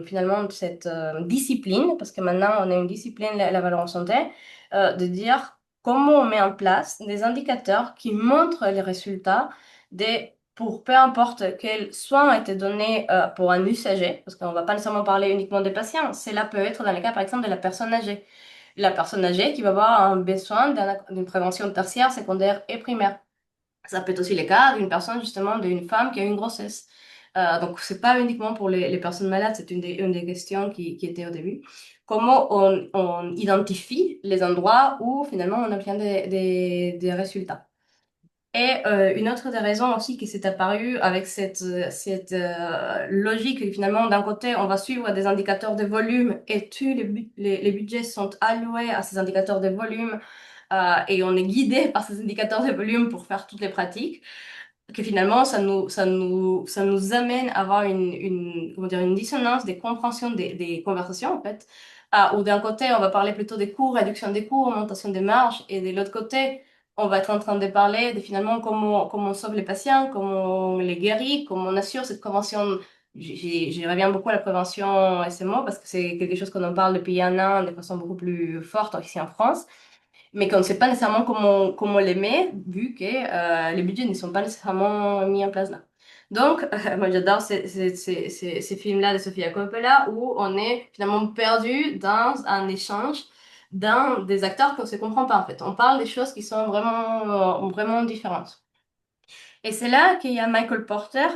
finalement, cette discipline, parce que maintenant, on a une discipline, la valeur en santé, de dire comment on met en place des indicateurs qui montrent les résultats pour peu importe quel soin a été donné pour un usager, parce qu'on ne va pas nécessairement parler uniquement des patients, cela peut être dans le cas, par exemple, de la personne âgée. La personne âgée qui va avoir un besoin d'une prévention tertiaire, secondaire et primaire. Ça peut être aussi le cas d'une personne, justement, d'une femme qui a eu une grossesse. Donc, c'est pas uniquement pour les personnes malades, c'est une des questions qui était au début. Comment on identifie les endroits où finalement on obtient des résultats. Et une autre des raisons aussi qui s'est apparue avec cette logique, que finalement, d'un côté, on va suivre des indicateurs de volume et tous les budgets sont alloués à ces indicateurs de volume et on est guidé par ces indicateurs de volume pour faire toutes les pratiques, que finalement, ça nous amène à avoir comment dire, une dissonance des compréhensions des conversations, en fait. Où d'un côté, on va parler plutôt des coûts, réduction des coûts, augmentation des marges, et de l'autre côté, on va être en train de parler de finalement comment on sauve les patients, comment on les guérit, comment on assure cette prévention. J'y reviens beaucoup à la prévention SMO parce que c'est quelque chose qu'on en parle depuis un an de façon beaucoup plus forte ici en France, mais qu'on ne sait pas nécessairement comment les met, vu que les budgets ne sont pas nécessairement mis en place là. Donc, moi j'adore ces films-là de Sofia Coppola où on est finalement perdu dans un échange dans des acteurs qu'on ne se comprend pas en fait. On parle des choses qui sont vraiment différentes. Et c'est là qu'il y a Michael Porter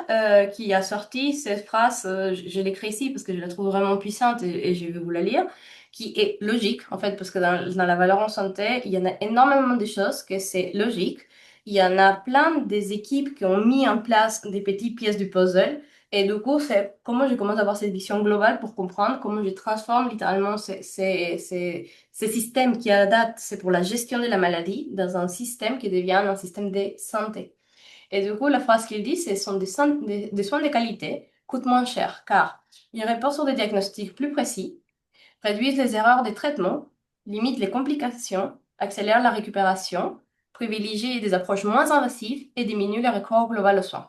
qui a sorti cette phrase, je l'écris ici parce que je la trouve vraiment puissante et je vais vous la lire, qui est logique en fait, parce que dans la valeur en santé, il y en a énormément de choses que c'est logique. Il y en a plein des équipes qui ont mis en place des petites pièces du puzzle. Et du coup, c'est comment je commence à avoir cette vision globale pour comprendre comment je transforme littéralement ces systèmes qui à date, c'est pour la gestion de la maladie, dans un système qui devient un système de santé. Et du coup, la phrase qu'il dit, c'est sont des soins de qualité, coûtent moins cher, car ils répondent sur des diagnostics plus précis, réduisent les erreurs des traitements, limitent les complications, accélèrent la récupération, privilégient des approches moins invasives et diminuent le recours global aux soins.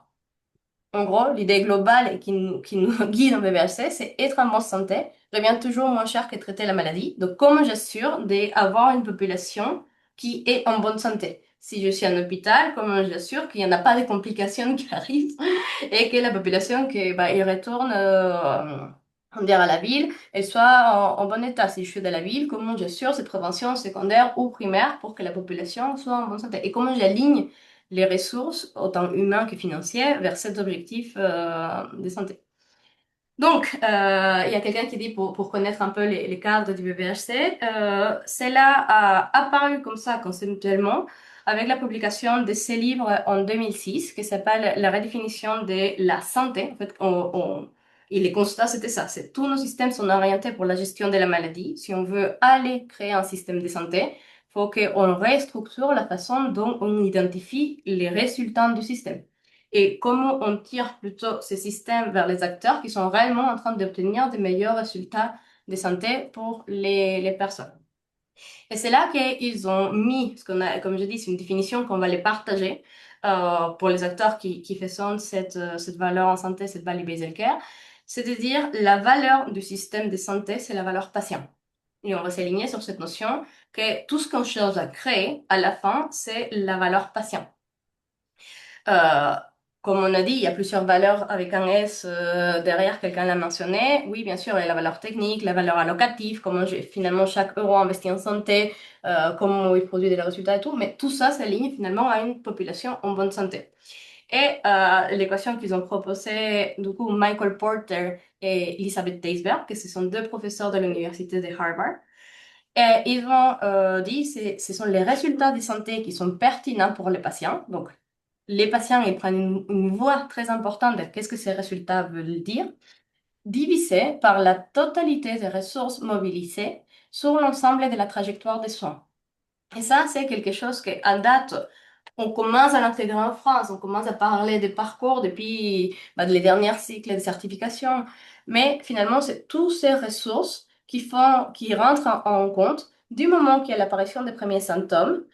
En gros, l'idée globale et qui nous guide en BBHC, c'est être en bonne santé revient toujours moins cher que traiter la maladie. Donc, comment j'assure d'avoir une population qui est en bonne santé? Si je suis en hôpital, comment j'assure qu'il n'y en a pas de complications qui arrivent et que la population, il retourne on dirait à la ville, elle soit en bon état. Si je suis dans la ville, comment j'assure cette prévention secondaire ou primaire pour que la population soit en bonne santé? Et comment j'aligne les ressources, autant humaines que financières, vers cet objectif de santé? Donc, il y a quelqu'un qui dit, pour connaître un peu les cadres du VVHC, cela a apparu comme ça conceptuellement avec la publication de ces livres en 2006 qui s'appelle La redéfinition de la santé. En fait, et les constats, c'était ça. C'est tous nos systèmes sont orientés pour la gestion de la maladie. Si on veut aller créer un système de santé, il faut qu'on restructure la façon dont on identifie les résultats du système et comment on tire plutôt ces systèmes vers les acteurs qui sont réellement en train d'obtenir des meilleurs résultats de santé pour les personnes. Et c'est là qu'ils ont mis, ce qu'on a, comme je dis, c'est une définition qu'on va les partager pour les acteurs qui façonnent cette valeur en santé, cette value-based care, c'est-à-dire la valeur du système de santé, c'est la valeur patient. Et on va s'aligner sur cette notion que tout ce qu'on cherche à créer, à la fin, c'est la valeur patient. Euh, Comme on a dit, il y a plusieurs valeurs avec un S derrière, quelqu'un l'a mentionné. Oui, bien sûr, il y a la valeur technique, la valeur allocative, comment finalement chaque euro investi en santé, comment il produit des résultats et tout, mais tout ça s'aligne finalement à une population en bonne santé. Et l'équation qu'ils ont proposée, du coup, Michael Porter et Elizabeth Teisberg, que ce sont deux professeurs de l'université de Harvard, et ils ont dit que ce sont les résultats de santé qui sont pertinents pour les patients. Donc, les patients, ils prennent une voix très importante de qu'est-ce que ces résultats veulent dire, divisé par la totalité des ressources mobilisées sur l'ensemble de la trajectoire des soins. Et ça, c'est quelque chose qu'à date, on commence à l'intégrer en France, on commence à parler des parcours depuis les derniers cycles de certification, mais finalement, c'est toutes ces ressources qui rentrent en compte du moment qu'il y a l'apparition des premiers symptômes.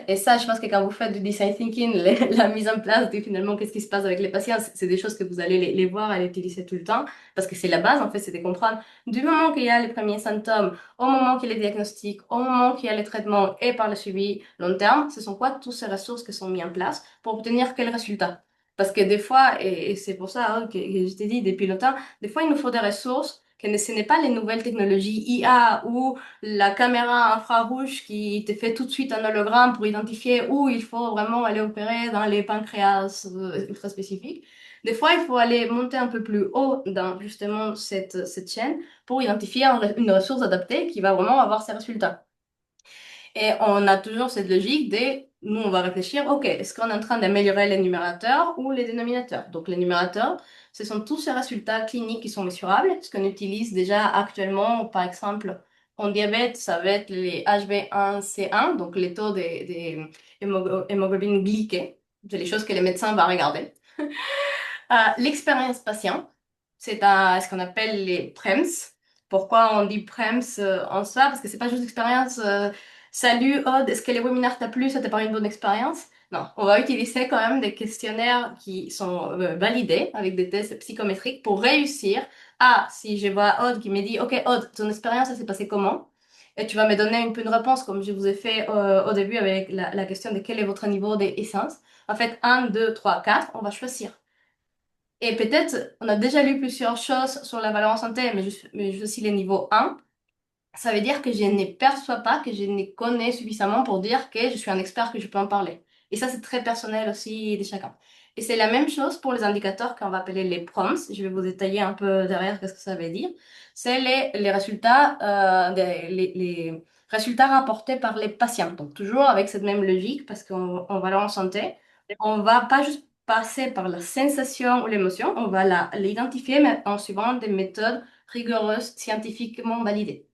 Et ça, je pense que quand vous faites du design thinking, la mise en place de finalement qu'est-ce qui se passe avec les patients, c'est des choses que vous allez les voir et les utiliser tout le temps, parce que c'est la base, en fait, c'est de comprendre du moment qu'il y a les premiers symptômes, au moment qu'il y a les diagnostics, au moment qu'il y a les traitements et par le suivi long terme, ce sont quoi toutes ces ressources qui sont mises en place pour obtenir quel résultat? Parce que des fois, et c'est pour ça que je t'ai dit depuis longtemps, des fois il nous faut des ressources ce n'est pas les nouvelles technologies IA ou la caméra infrarouge qui te fait tout de suite un hologramme pour identifier où il faut vraiment aller opérer dans les pancréas ultra spécifiques. Des fois, il faut aller monter un peu plus haut dans justement cette chaîne pour identifier une ressource adaptée qui va vraiment avoir ses résultats. Et on a toujours cette logique de, nous, on va réfléchir, OK, est-ce qu'on est en train d'améliorer les numérateurs ou les dénominateurs? Donc, les numérateurs, ce sont tous ces résultats cliniques qui sont mesurables, ce qu'on utilise déjà actuellement, par exemple, en diabète, ça va être les HbA1c1, donc les taux des hémoglobines glyquées. C'est les choses que les médecins vont regarder. L'expérience patient, ce qu'on appelle les PREMS. Pourquoi on dit PREMS en soi? Parce que c'est pas juste l'expérience. Salut, Aude, est-ce que les webinaires t'a plu? Ça t'a paru une bonne expérience? Non, on va utiliser quand même des questionnaires qui sont validés avec des tests psychométriques pour réussir à, si je vois Aude qui me dit, OK, Aude, ton expérience, ça s'est passé comment? Et tu vas me donner un peu une réponse comme je vous ai fait au début avec la question de quel est votre niveau d'essence. En fait, 1, 2, 3, 4, on va choisir. Et peut-être, on a déjà lu plusieurs choses sur la valeur en santé, mais juste aussi les niveaux 1. Ça veut dire que je ne perçois pas, que je ne connais suffisamment pour dire que je suis un expert, que je peux en parler. Et ça, c'est très personnel aussi de chacun. Et c'est la même chose pour les indicateurs qu'on va appeler les prompts. Je vais vous détailler un peu derrière qu'est-ce que ça veut dire. C'est les résultats, les résultats rapportés par les patients. Donc, toujours avec cette même logique, parce qu'en valeur en santé, on va pas juste passer par la sensation ou l'émotion, on va l'identifier, mais en suivant des méthodes rigoureuses, scientifiquement validées.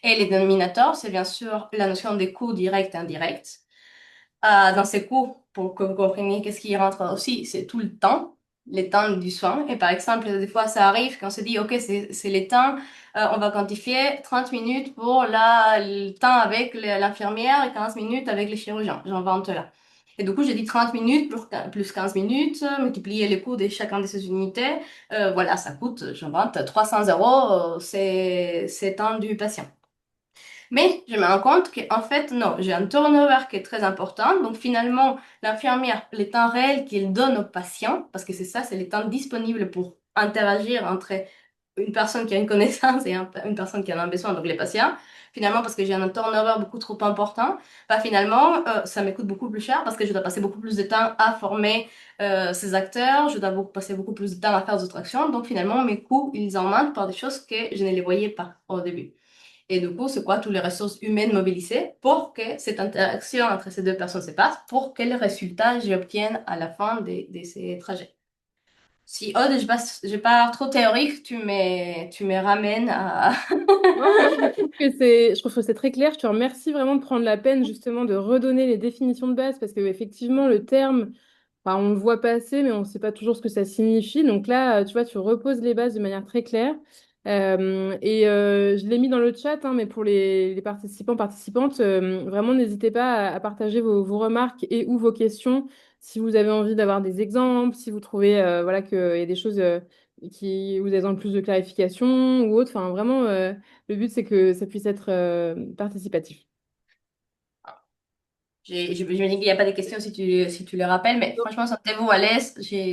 Et les dénominateurs, c'est bien sûr la notion des coûts directs et indirects. Dans ces coûts, pour que vous compreniez qu'est-ce qui rentre aussi, c'est tout le temps, les temps du soin. Et par exemple, des fois, ça arrive quand on se dit, OK, c'est les temps, on va quantifier 30 minutes pour le temps avec l'infirmière et 15 minutes avec les chirurgiens. J'invente là. Et du coup, j'ai dit 30 minutes plus 15 minutes, multiplier les coûts de chacun de ces unités. Voilà, ça coûte, j'invente, 300 euros, c'est temps du patient. Mais je me rends compte qu'en fait, non, j'ai un turnover qui est très important. Donc finalement, l'infirmière, les temps réels qu'il donne aux patients, parce que c'est ça, c'est les temps disponibles pour interagir entre une personne qui a une connaissance et une personne qui en a besoin, donc les patients. Finalement, parce que j'ai un turnover beaucoup trop important, bah finalement, ça me coûte beaucoup plus cher parce que je dois passer beaucoup plus de temps à former ces acteurs, je dois passer beaucoup plus de temps à faire d'autres actions. Donc finalement, mes coûts, ils augmentent par des choses que je ne les voyais pas au début. Et du coup, c'est quoi toutes les ressources humaines mobilisées pour que cette interaction entre ces deux personnes se passe, pour quel résultat j'obtienne à la fin de ces trajets. Si Aude, je pars trop théorique, tu me ramènes à... Non, je trouve que c'est très clair. Je te remercie vraiment de prendre la peine justement de redonner les définitions de base parce que effectivement le terme, enfin, on le voit passer, mais on ne sait pas toujours ce que ça signifie. Donc là, tu vois, tu reposes les bases de manière très claire. Je l'ai mis dans le chat, hein, mais pour les participants, participantes, vraiment n'hésitez pas à partager vos remarques et ou vos questions si vous avez envie d'avoir des exemples, si vous trouvez voilà, qu'il y a des choses qui vous avez besoin de plus de clarification ou autre. Enfin, vraiment. Le but, c'est que ça puisse être participatif. J'imagine qu'il n'y a pas de questions si tu les rappelles, mais franchement, sentez-vous à l'aise. Je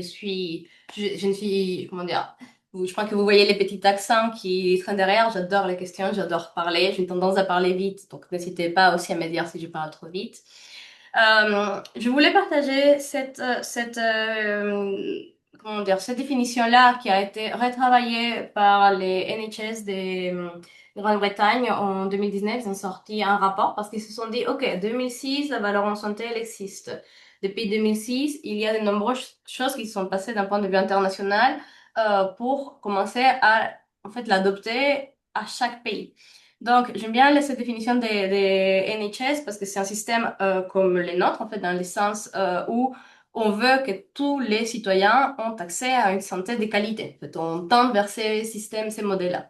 ne suis, comment dire, je crois que vous voyez les petits accents qui traînent derrière. J'adore les questions, j'adore parler. J'ai une tendance à parler vite, donc n'hésitez pas aussi à me dire si je parle trop vite. Je voulais partager comment dire, cette définition-là qui a été retravaillée par les NHS de Grande-Bretagne en 2019. Ils ont sorti un rapport parce qu'ils se sont dit, OK, 2006, la valeur en santé, elle existe. Depuis 2006, il y a de nombreuses choses qui sont passées d'un point de vue international pour commencer à en fait l'adopter à chaque pays. Donc, j'aime bien cette définition des NHS parce que c'est un système comme les nôtres, en fait, dans le sens où on veut que tous les citoyens ont accès à une santé de qualité. En fait, on tend vers ces systèmes, ces modèles-là.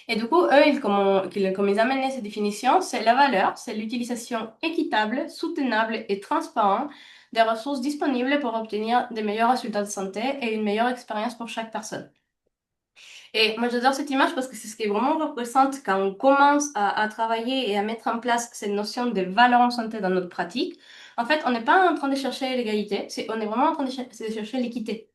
Et du coup, eux, comme ils amènent ces définitions, c'est la valeur, c'est l'utilisation équitable, soutenable et transparente des ressources disponibles pour obtenir des meilleurs résultats de santé et une meilleure expérience pour chaque personne. Et moi, j'adore cette image parce que c'est ce qui est vraiment représente quand on commence à travailler et à mettre en place cette notion de valeur en santé dans notre pratique. En fait, on n'est pas en train de chercher l'égalité, on est vraiment en train de chercher l'équité.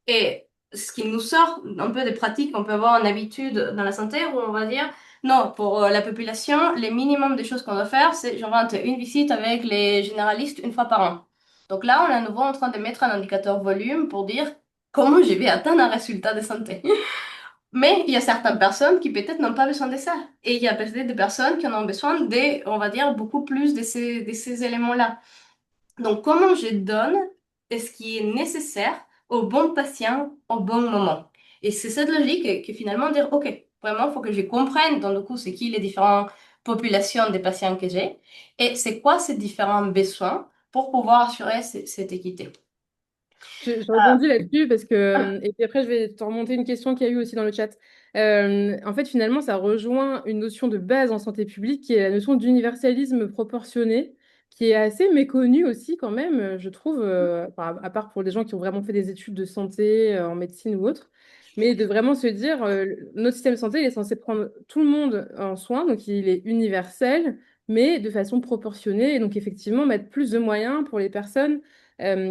Et ce qui nous sort un peu des pratiques qu'on peut avoir en habitude dans la santé, où on va dire, non, pour la population, les minimums des choses qu'on doit faire, c'est, j'invente une visite avec les généralistes une fois par an. Donc là, on est à nouveau en train de mettre un indicateur volume pour dire comment je vais atteindre un résultat de santé. Mais il y a certaines personnes qui peut-être n'ont pas besoin de ça. Et il y a peut-être des personnes qui en ont besoin de, on va dire, beaucoup plus de ces éléments-là. Donc, comment je donne ce qui est nécessaire au bon patient au bon moment? Et c'est cette logique que finalement dire, OK, vraiment, il faut que je comprenne, dans le coup, c'est qui les différentes populations des patients que j'ai et c'est quoi ces différents besoins pour pouvoir assurer cette équité. Je rebondis là-dessus parce que, et puis après, je vais te remonter une question qu'il y a eu aussi dans le chat. En fait, finalement, ça rejoint une notion de base en santé publique qui est la notion d'universalisme proportionné, qui est assez méconnue aussi quand même, je trouve, enfin, à part pour des gens qui ont vraiment fait des études de santé en médecine ou autre, mais de vraiment se dire, notre système de santé, il est censé prendre tout le monde en soin, donc il est universel, mais de façon proportionnée, et donc effectivement mettre plus de moyens pour les personnes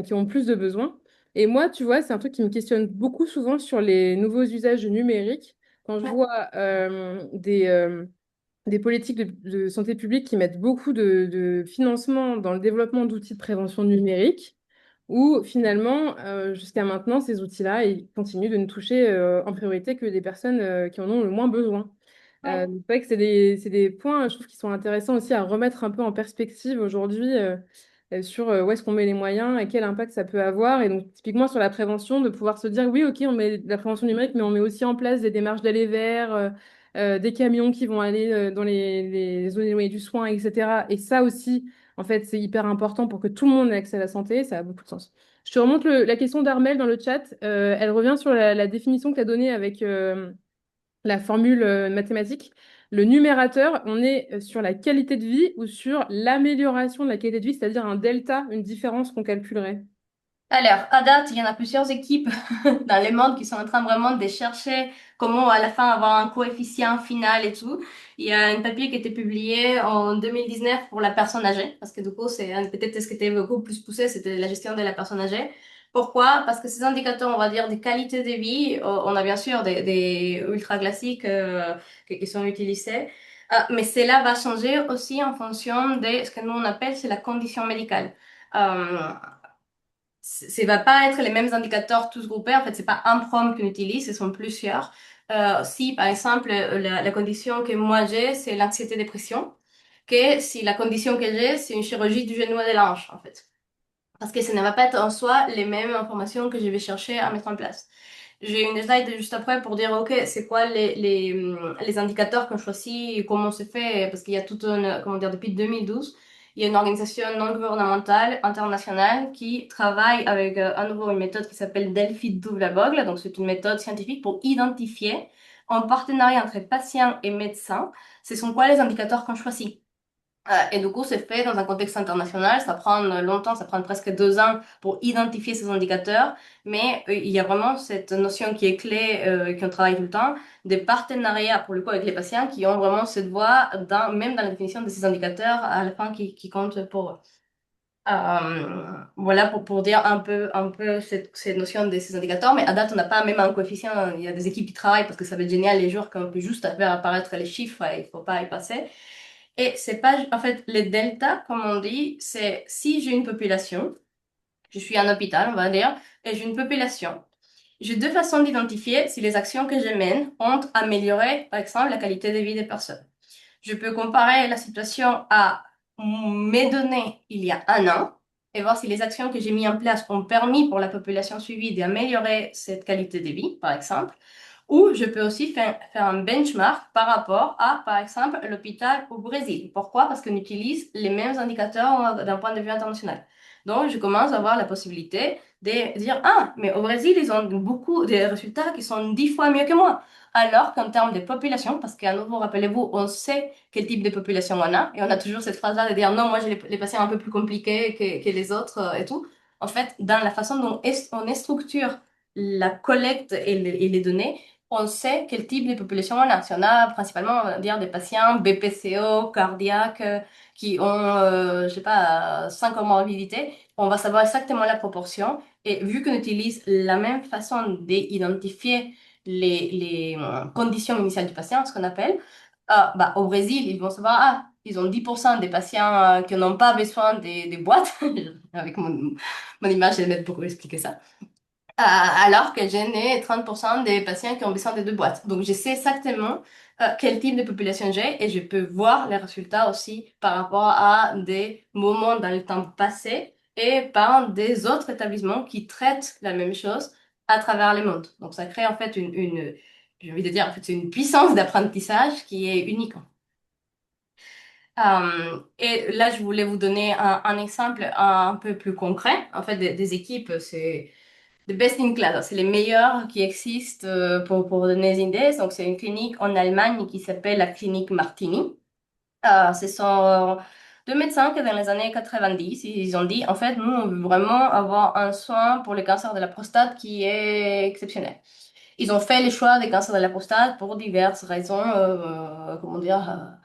qui ont plus de besoins. Et moi, tu vois, c'est un truc qui me questionne beaucoup souvent sur les nouveaux usages numériques. Quand je vois des politiques de santé publique qui mettent beaucoup de financement dans le développement d'outils de prévention numérique, où finalement, jusqu'à maintenant, ces outils-là, ils continuent de ne toucher en priorité que des personnes qui en ont le moins besoin. Ouais. Donc, c'est vrai que c'est des points, je trouve, qui sont intéressants aussi à remettre un peu en perspective aujourd'hui sur où est-ce qu'on met les moyens et quel impact ça peut avoir. Et donc, typiquement sur la prévention, de pouvoir se dire, oui, OK, on met de la prévention numérique, mais on met aussi en place des démarches d'aller vers, des camions qui vont aller dans les zones éloignées du soin, etc. Et ça aussi, en fait, c'est hyper important pour que tout le monde ait accès à la santé. Ça a beaucoup de sens. Je te remonte la question d'Armel dans le chat. Elle revient sur la définition que tu as donnée avec la formule mathématique. Le numérateur, on est sur la qualité de vie ou sur l'amélioration de la qualité de vie, c'est-à-dire un delta, une différence qu'on calculerait. Alors, à date, il y en a plusieurs équipes dans le monde qui sont en train vraiment de chercher comment à la fin avoir un coefficient final et tout. Il y a un papier qui a été publié en 2019 pour la personne âgée, parce que du coup, peut-être ce qui était beaucoup plus poussé, c'était la gestion de la personne âgée. Pourquoi? Parce que ces indicateurs, on va dire, des qualités de vie, on a bien sûr des ultra classiques qui sont utilisés, mais cela va changer aussi en fonction de ce que nous on appelle, c'est la condition médicale. Euh, ça va pas être les mêmes indicateurs tous groupés. En fait, c'est pas un prompt qu'on utilise, ce sont plusieurs. Si, par exemple, la condition que moi j'ai, c'est l'anxiété-dépression, que si la condition que j'ai, c'est une chirurgie du genou et de la hanche, en fait. Parce que ça ne va pas être en soi les mêmes informations que je vais chercher à mettre en place. J'ai une slide juste après pour dire, OK, c'est quoi les indicateurs qu'on choisit et comment c'est fait, parce qu'il y a toute une, comment dire, depuis 2012, il y a une organisation non gouvernementale internationale qui travaille avec à nouveau une méthode qui s'appelle Delphi Double Aveugle. Donc, c'est une méthode scientifique pour identifier, en partenariat entre patients et médecins, ce sont quoi les indicateurs qu'on choisit. Et du coup, c'est fait dans un contexte international. Ça prend longtemps, ça prend presque 2 ans pour identifier ces indicateurs. Mais il y a vraiment cette notion qui est clé, qu'on travaille tout le temps, des partenariats pour le coup avec les patients qui ont vraiment cette voix, même dans la définition de ces indicateurs à la fin qui compte pour eux. Voilà pour dire un peu cette notion de ces indicateurs. Mais à date, on n'a pas même un coefficient. Il y a des équipes qui travaillent parce que ça va être génial les jours qu'on peut juste faire apparaître les chiffres et il faut pas y passer. Et c'est pas, en fait, les deltas, comme on dit, c'est si j'ai une population, je suis un hôpital, on va dire, et j'ai une population. J'ai deux façons d'identifier si les actions que je mène ont amélioré, par exemple, la qualité de vie des personnes. Je peux comparer la situation à mes données il y a un an et voir si les actions que j'ai mises en place ont permis pour la population suivie d'améliorer cette qualité de vie, par exemple. Ou je peux aussi faire un benchmark par rapport à, par exemple, l'hôpital au Brésil. Pourquoi? Parce qu'on utilise les mêmes indicateurs d'un point de vue international. Donc, je commence à avoir la possibilité de dire, ah, mais au Brésil, ils ont beaucoup de résultats qui sont 10 fois mieux que moi. Alors qu'en termes de population, parce qu'à nouveau, rappelez-vous, on sait quel type de population on a, et on a toujours cette phrase-là de dire, non, moi j'ai les patients un peu plus compliqués que les autres et tout. En fait, dans la façon dont on structure la collecte et les données, on sait quel type de population on a. Si on a principalement, on va dire, des patients BPCO, cardiaques, qui ont, je sais pas, 5 comorbidités, on va savoir exactement la proportion. Et vu qu'on utilise la même façon d'identifier les conditions initiales du patient, ce qu'on appelle, bah, au Brésil, ils vont savoir, ah, ils ont 10% des patients qui n'ont pas besoin des boîtes. Avec mon image, je vais mettre pour expliquer ça. Alors que je n'ai 30% des patients qui ont besoin de deux boîtes. Donc, je sais exactement quel type de population j'ai et je peux voir les résultats aussi par rapport à des moments dans le temps passé et par des autres établissements qui traitent la même chose à travers le monde. Donc, ça crée en fait j'ai envie de dire, en fait, c'est une puissance d'apprentissage qui est unique. Et là, je voulais vous donner un exemple un peu plus concret. En fait, des équipes, c'est the best in class, c'est les meilleurs qui existent pour donner des idées. Donc, c'est une clinique en Allemagne qui s'appelle la clinique Martini. Ce sont deux médecins qui, dans les années 90, ils ont dit, en fait, nous, on veut vraiment avoir un soin pour le cancer de la prostate qui est exceptionnel. Ils ont fait le choix des cancers de la prostate pour diverses raisons, comment dire,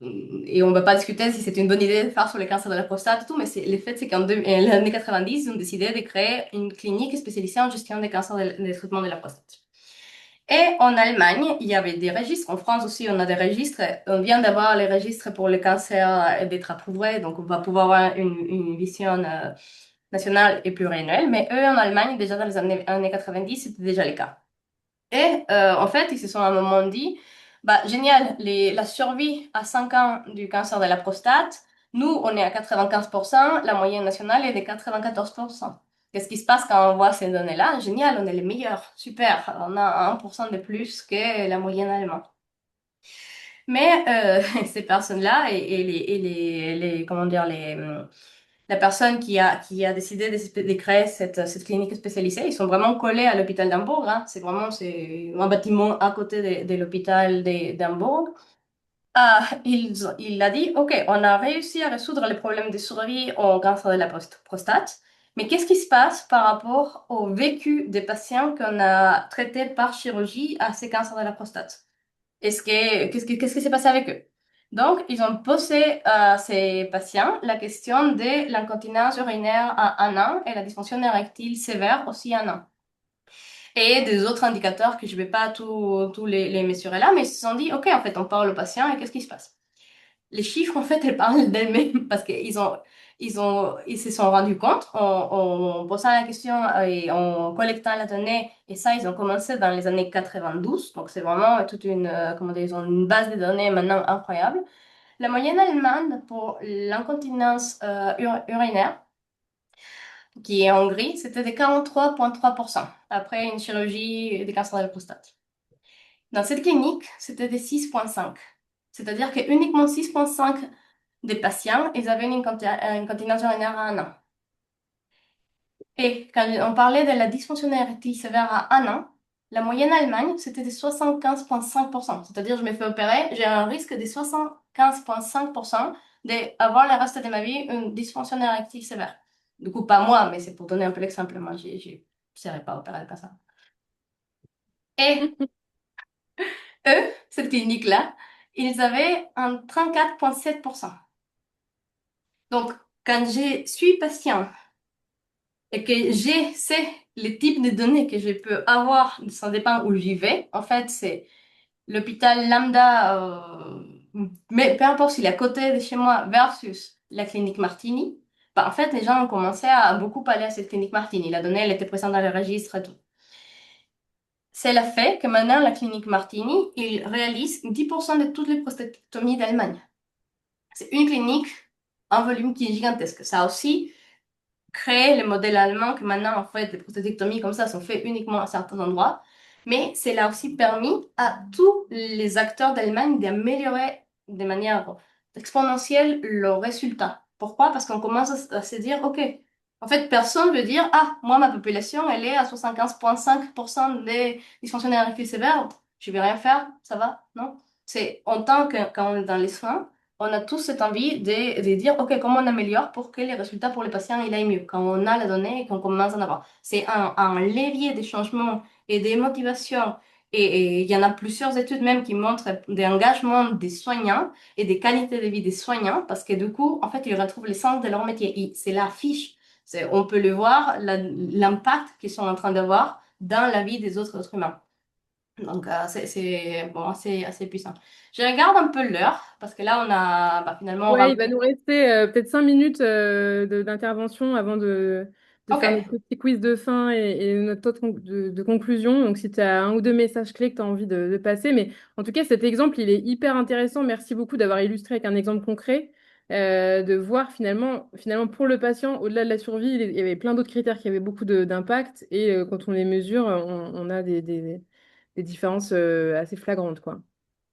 et on ne va pas discuter si c'est une bonne idée de faire sur le cancer de la prostate et tout, mais le fait, c'est qu'en les années 90, ils ont décidé de créer une clinique spécialisée en gestion des cancers des traitements de la prostate. Et en Allemagne, il y avait des registres. En France aussi, on a des registres. On vient d'avoir les registres pour le cancer et d'être approuvé, donc on va pouvoir avoir une vision nationale et pluriannuelle. Mais eux, en Allemagne, déjà dans les années 90, c'était déjà le cas. Et en fait, ils se sont à un moment dit, bah, génial, la survie à 5 ans du cancer de la prostate, nous, on est à 95%, la moyenne nationale est de 94%. Qu'est-ce qui se passe quand on voit ces données-là? Génial, on est les meilleurs, super, on a 1% de plus que la moyenne allemande. Mais ces personnes-là comment dire, la personne qui a décidé de créer cette clinique spécialisée, ils sont vraiment collés à l'hôpital d'Hambourg, hein. C'est un bâtiment à côté de l'hôpital d'Hambourg. Il a dit, OK, on a réussi à résoudre le problème de survie au cancer de la prostate, mais qu'est-ce qui se passe par rapport au vécu des patients qu'on a traités par chirurgie à ces cancers de la prostate? Qu'est-ce qui s'est passé avec eux? Donc, ils ont posé à ces patients la question de l'incontinence urinaire à un an et la dysfonction érectile sévère aussi à un an. Et des autres indicateurs que je ne vais pas tous les mesurer là, mais ils se sont dit, OK, en fait, on parle au patient et qu'est-ce qui se passe? Les chiffres, en fait, elles parlent d'elles-mêmes parce ils se sont rendus compte en posant la question et en collectant la donnée. Et ça, ils ont commencé dans les années 92. Donc, c'est vraiment toute comment dire, ils ont une base de données maintenant incroyable. La moyenne allemande pour l'incontinence urinaire, qui est en gris, c'était de 43,3% après une chirurgie des cancers de la prostate. Dans cette clinique, c'était de 6,5. C'est-à-dire que uniquement 6,5 des patients, ils avaient une continence urinaire à un an. Et quand on parlait de la dysfonction érectile sévère à un an, la moyenne Allemagne, c'était de 75,5%. C'est-à-dire, je me fais opérer, j'ai un risque de 75,5% d'avoir le reste de ma vie une dysfonction érectile sévère. Du coup, pas moi, mais c'est pour donner un peu l'exemple. Moi, je ne serais pas opérée comme ça. Et eux, cette clinique-là, ils avaient un 34,7%. Donc, quand je suis patient et que je sais les types de données que je peux avoir, ça dépend où j'y vais. En fait, c'est l'hôpital lambda, mais peu importe s'il est à côté de chez moi versus la clinique Martini. Bah, en fait, les gens ont commencé à beaucoup aller à cette clinique Martini. La donnée, elle était présente dans le registre et tout. C'est le fait que maintenant, la clinique Martini, il réalise 10% de toutes les prostatectomies d'Allemagne. C'est une clinique, un volume qui est gigantesque. Ça aussi créé le modèle allemand que maintenant, en fait, les prostatectomies comme ça sont faites uniquement à certains endroits. Mais cela a aussi permis à tous les acteurs d'Allemagne d'améliorer de manière exponentielle leurs résultats. Pourquoi? Parce qu'on commence à se dire, OK, en fait, personne veut dire, ah, moi, ma population, elle est à 75,5% des dysfonctionnements érectiles sévères, je vais rien faire, ça va? Non? C'est en tant que, quand on est dans les soins, on a tous cette envie de dire, OK, comment on améliore pour que les résultats pour les patients ils aillent mieux quand on a la donnée et qu'on commence à en avoir. C'est un levier de changement et des motivations. Et il y en a plusieurs études même qui montrent des engagements des soignants et des qualités de vie des soignants parce que du coup, en fait, ils retrouvent l'essence de leur métier. C'est l'affiche. On peut le voir, l'impact qu'ils sont en train d'avoir dans la vie des autres êtres humains. Donc, bon, assez puissant. Je regarde un peu l'heure, parce que là, finalement, on Ouais, va... il va nous rester peut-être 5 minutes d'intervention avant de faire OK. notre petit quiz de fin et notre taux de conclusion. Donc, si tu as un ou deux messages clés que tu as envie de passer. Mais en tout cas, cet exemple, il est hyper intéressant. Merci beaucoup d'avoir illustré avec un exemple concret, de voir finalement pour le patient, au-delà de la survie, il y avait plein d'autres critères qui avaient beaucoup d'impact. Et quand on les mesure, on a des différences assez flagrantes, quoi.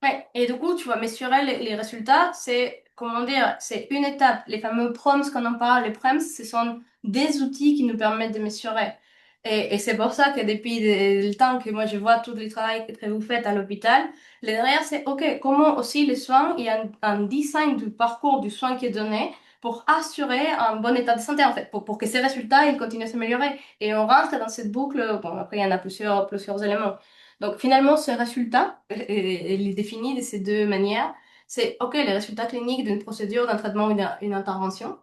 Ouais, et du coup, tu vas mesurer les résultats. C'est, comment dire, c'est une étape. Les fameux prompts qu'on en parle, les prompts, ce sont des outils qui nous permettent de mesurer. Et c'est pour ça que depuis le temps que moi je vois tout le travail que vous faites à l'hôpital, le derrière c'est OK, comment aussi les soins, il y a un design du parcours du soin qui est donné pour assurer un bon état de santé en fait, pour que ces résultats ils continuent à s'améliorer. Et on rentre dans cette boucle, bon après il y en a plusieurs éléments. Donc finalement, ce résultat, il est défini de ces deux manières. C'est, OK, les résultats cliniques d'une procédure, d'un traitement ou d'une intervention,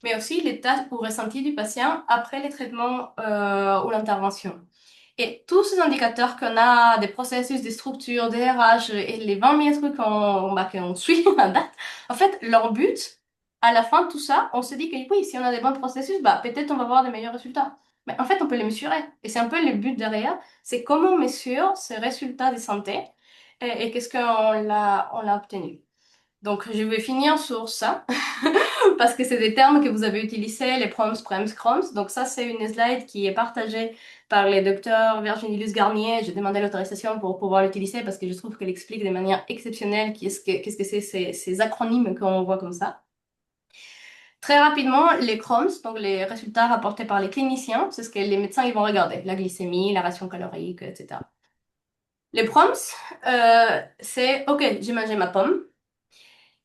mais aussi l'état ou ressenti du patient après le traitement ou l'intervention. Et tous ces indicateurs qu'on a, des processus, des structures, des RH et les 20 000 trucs qu'on suit à date, en fait, leur but, à la fin de tout ça, on se dit que oui, si on a des bons processus, peut-être on va avoir des meilleurs résultats. Mais en fait, on peut les mesurer. Et c'est un peu le but derrière, c'est comment on mesure ces résultats de santé et qu'est-ce on l'a obtenu. Donc, je vais finir sur ça parce que c'est des termes que vous avez utilisés, les proms, prems, croms. Donc ça, c'est une slide qui est partagée par les docteurs Virginie Luce Garnier. J'ai demandé l'autorisation pour pouvoir l'utiliser parce que je trouve qu'elle explique de manière exceptionnelle qu'est-ce que c'est ces acronymes qu'on voit comme ça. Très rapidement, les croms, donc les résultats rapportés par les cliniciens, c'est ce que les médecins ils vont regarder, la glycémie, la ration calorique, etc. Les proms, c'est OK, j'ai mangé ma pomme.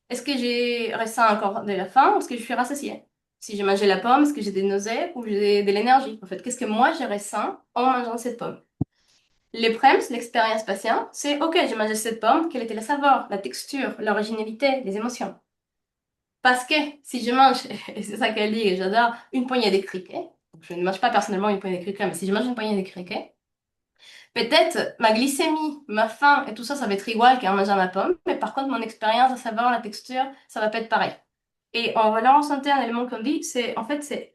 Est-ce que j'ai ressens encore de la faim ou est-ce que je suis rassasiée? Si j'ai mangé la pomme, est-ce que j'ai des nausées ou j'ai de l'énergie? En fait, qu'est-ce que moi je ressens en mangeant cette pomme? Les prems, l'expérience patient, c'est OK, j'ai mangé cette pomme, quelle était la saveur, la texture, l'originalité, les émotions. Parce que si je mange, et c'est ça qu'elle dit, et j'adore, une poignée de criquets, donc je ne mange pas personnellement une poignée de criquets, mais si je mange une poignée de criquets, peut-être ma glycémie, ma faim et tout ça, ça va être igual qu'en mangeant ma pomme, mais par contre, mon expérience, la saveur, la texture, ça va pas être pareil. Et en valeur en santé, un élément qu'on dit, c'est, en fait, c'est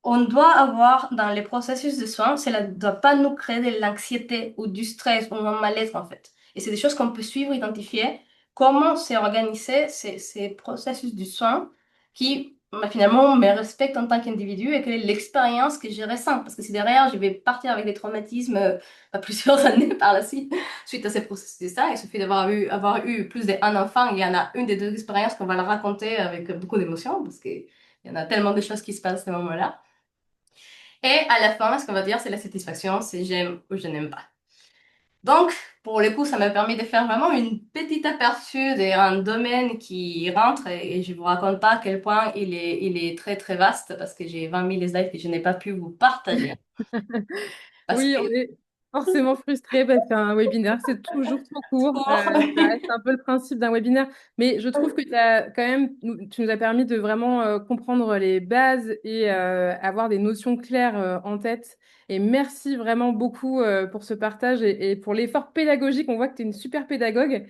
on doit avoir dans les processus de soins, cela ne doit pas nous créer de l'anxiété ou du stress ou un mal-être en fait. Et c'est des choses qu'on peut suivre, identifier, comment c'est organisé ces processus du soin qui finalement me respectent en tant qu'individu et quelle est l'expérience que je ressens. Parce que si derrière je vais partir avec des traumatismes à plusieurs années par la suite, suite à ces processus-là, il suffit avoir eu plus d'un enfant, il y en a une des deux expériences qu'on va le raconter avec beaucoup d'émotion parce qu'il y en a tellement de choses qui se passent à ce moment-là. Et à la fin, ce qu'on va dire, c'est la satisfaction, c'est j'aime ou je n'aime pas. Donc, pour le coup, ça m'a permis de faire vraiment une petite aperçu d'un domaine qui rentre et je vous raconte pas à quel point il est très très vaste parce que j'ai 20 000 slides que je n'ai pas pu vous partager. Parce Oui, que on est forcément frustré parce qu'un webinaire, c'est toujours trop court. Ça reste un peu le principe d'un webinaire. Mais je trouve que tu nous as permis de vraiment comprendre les bases et avoir des notions claires en tête. Et merci vraiment beaucoup pour ce partage et pour l'effort pédagogique. On voit que tu es une super pédagogue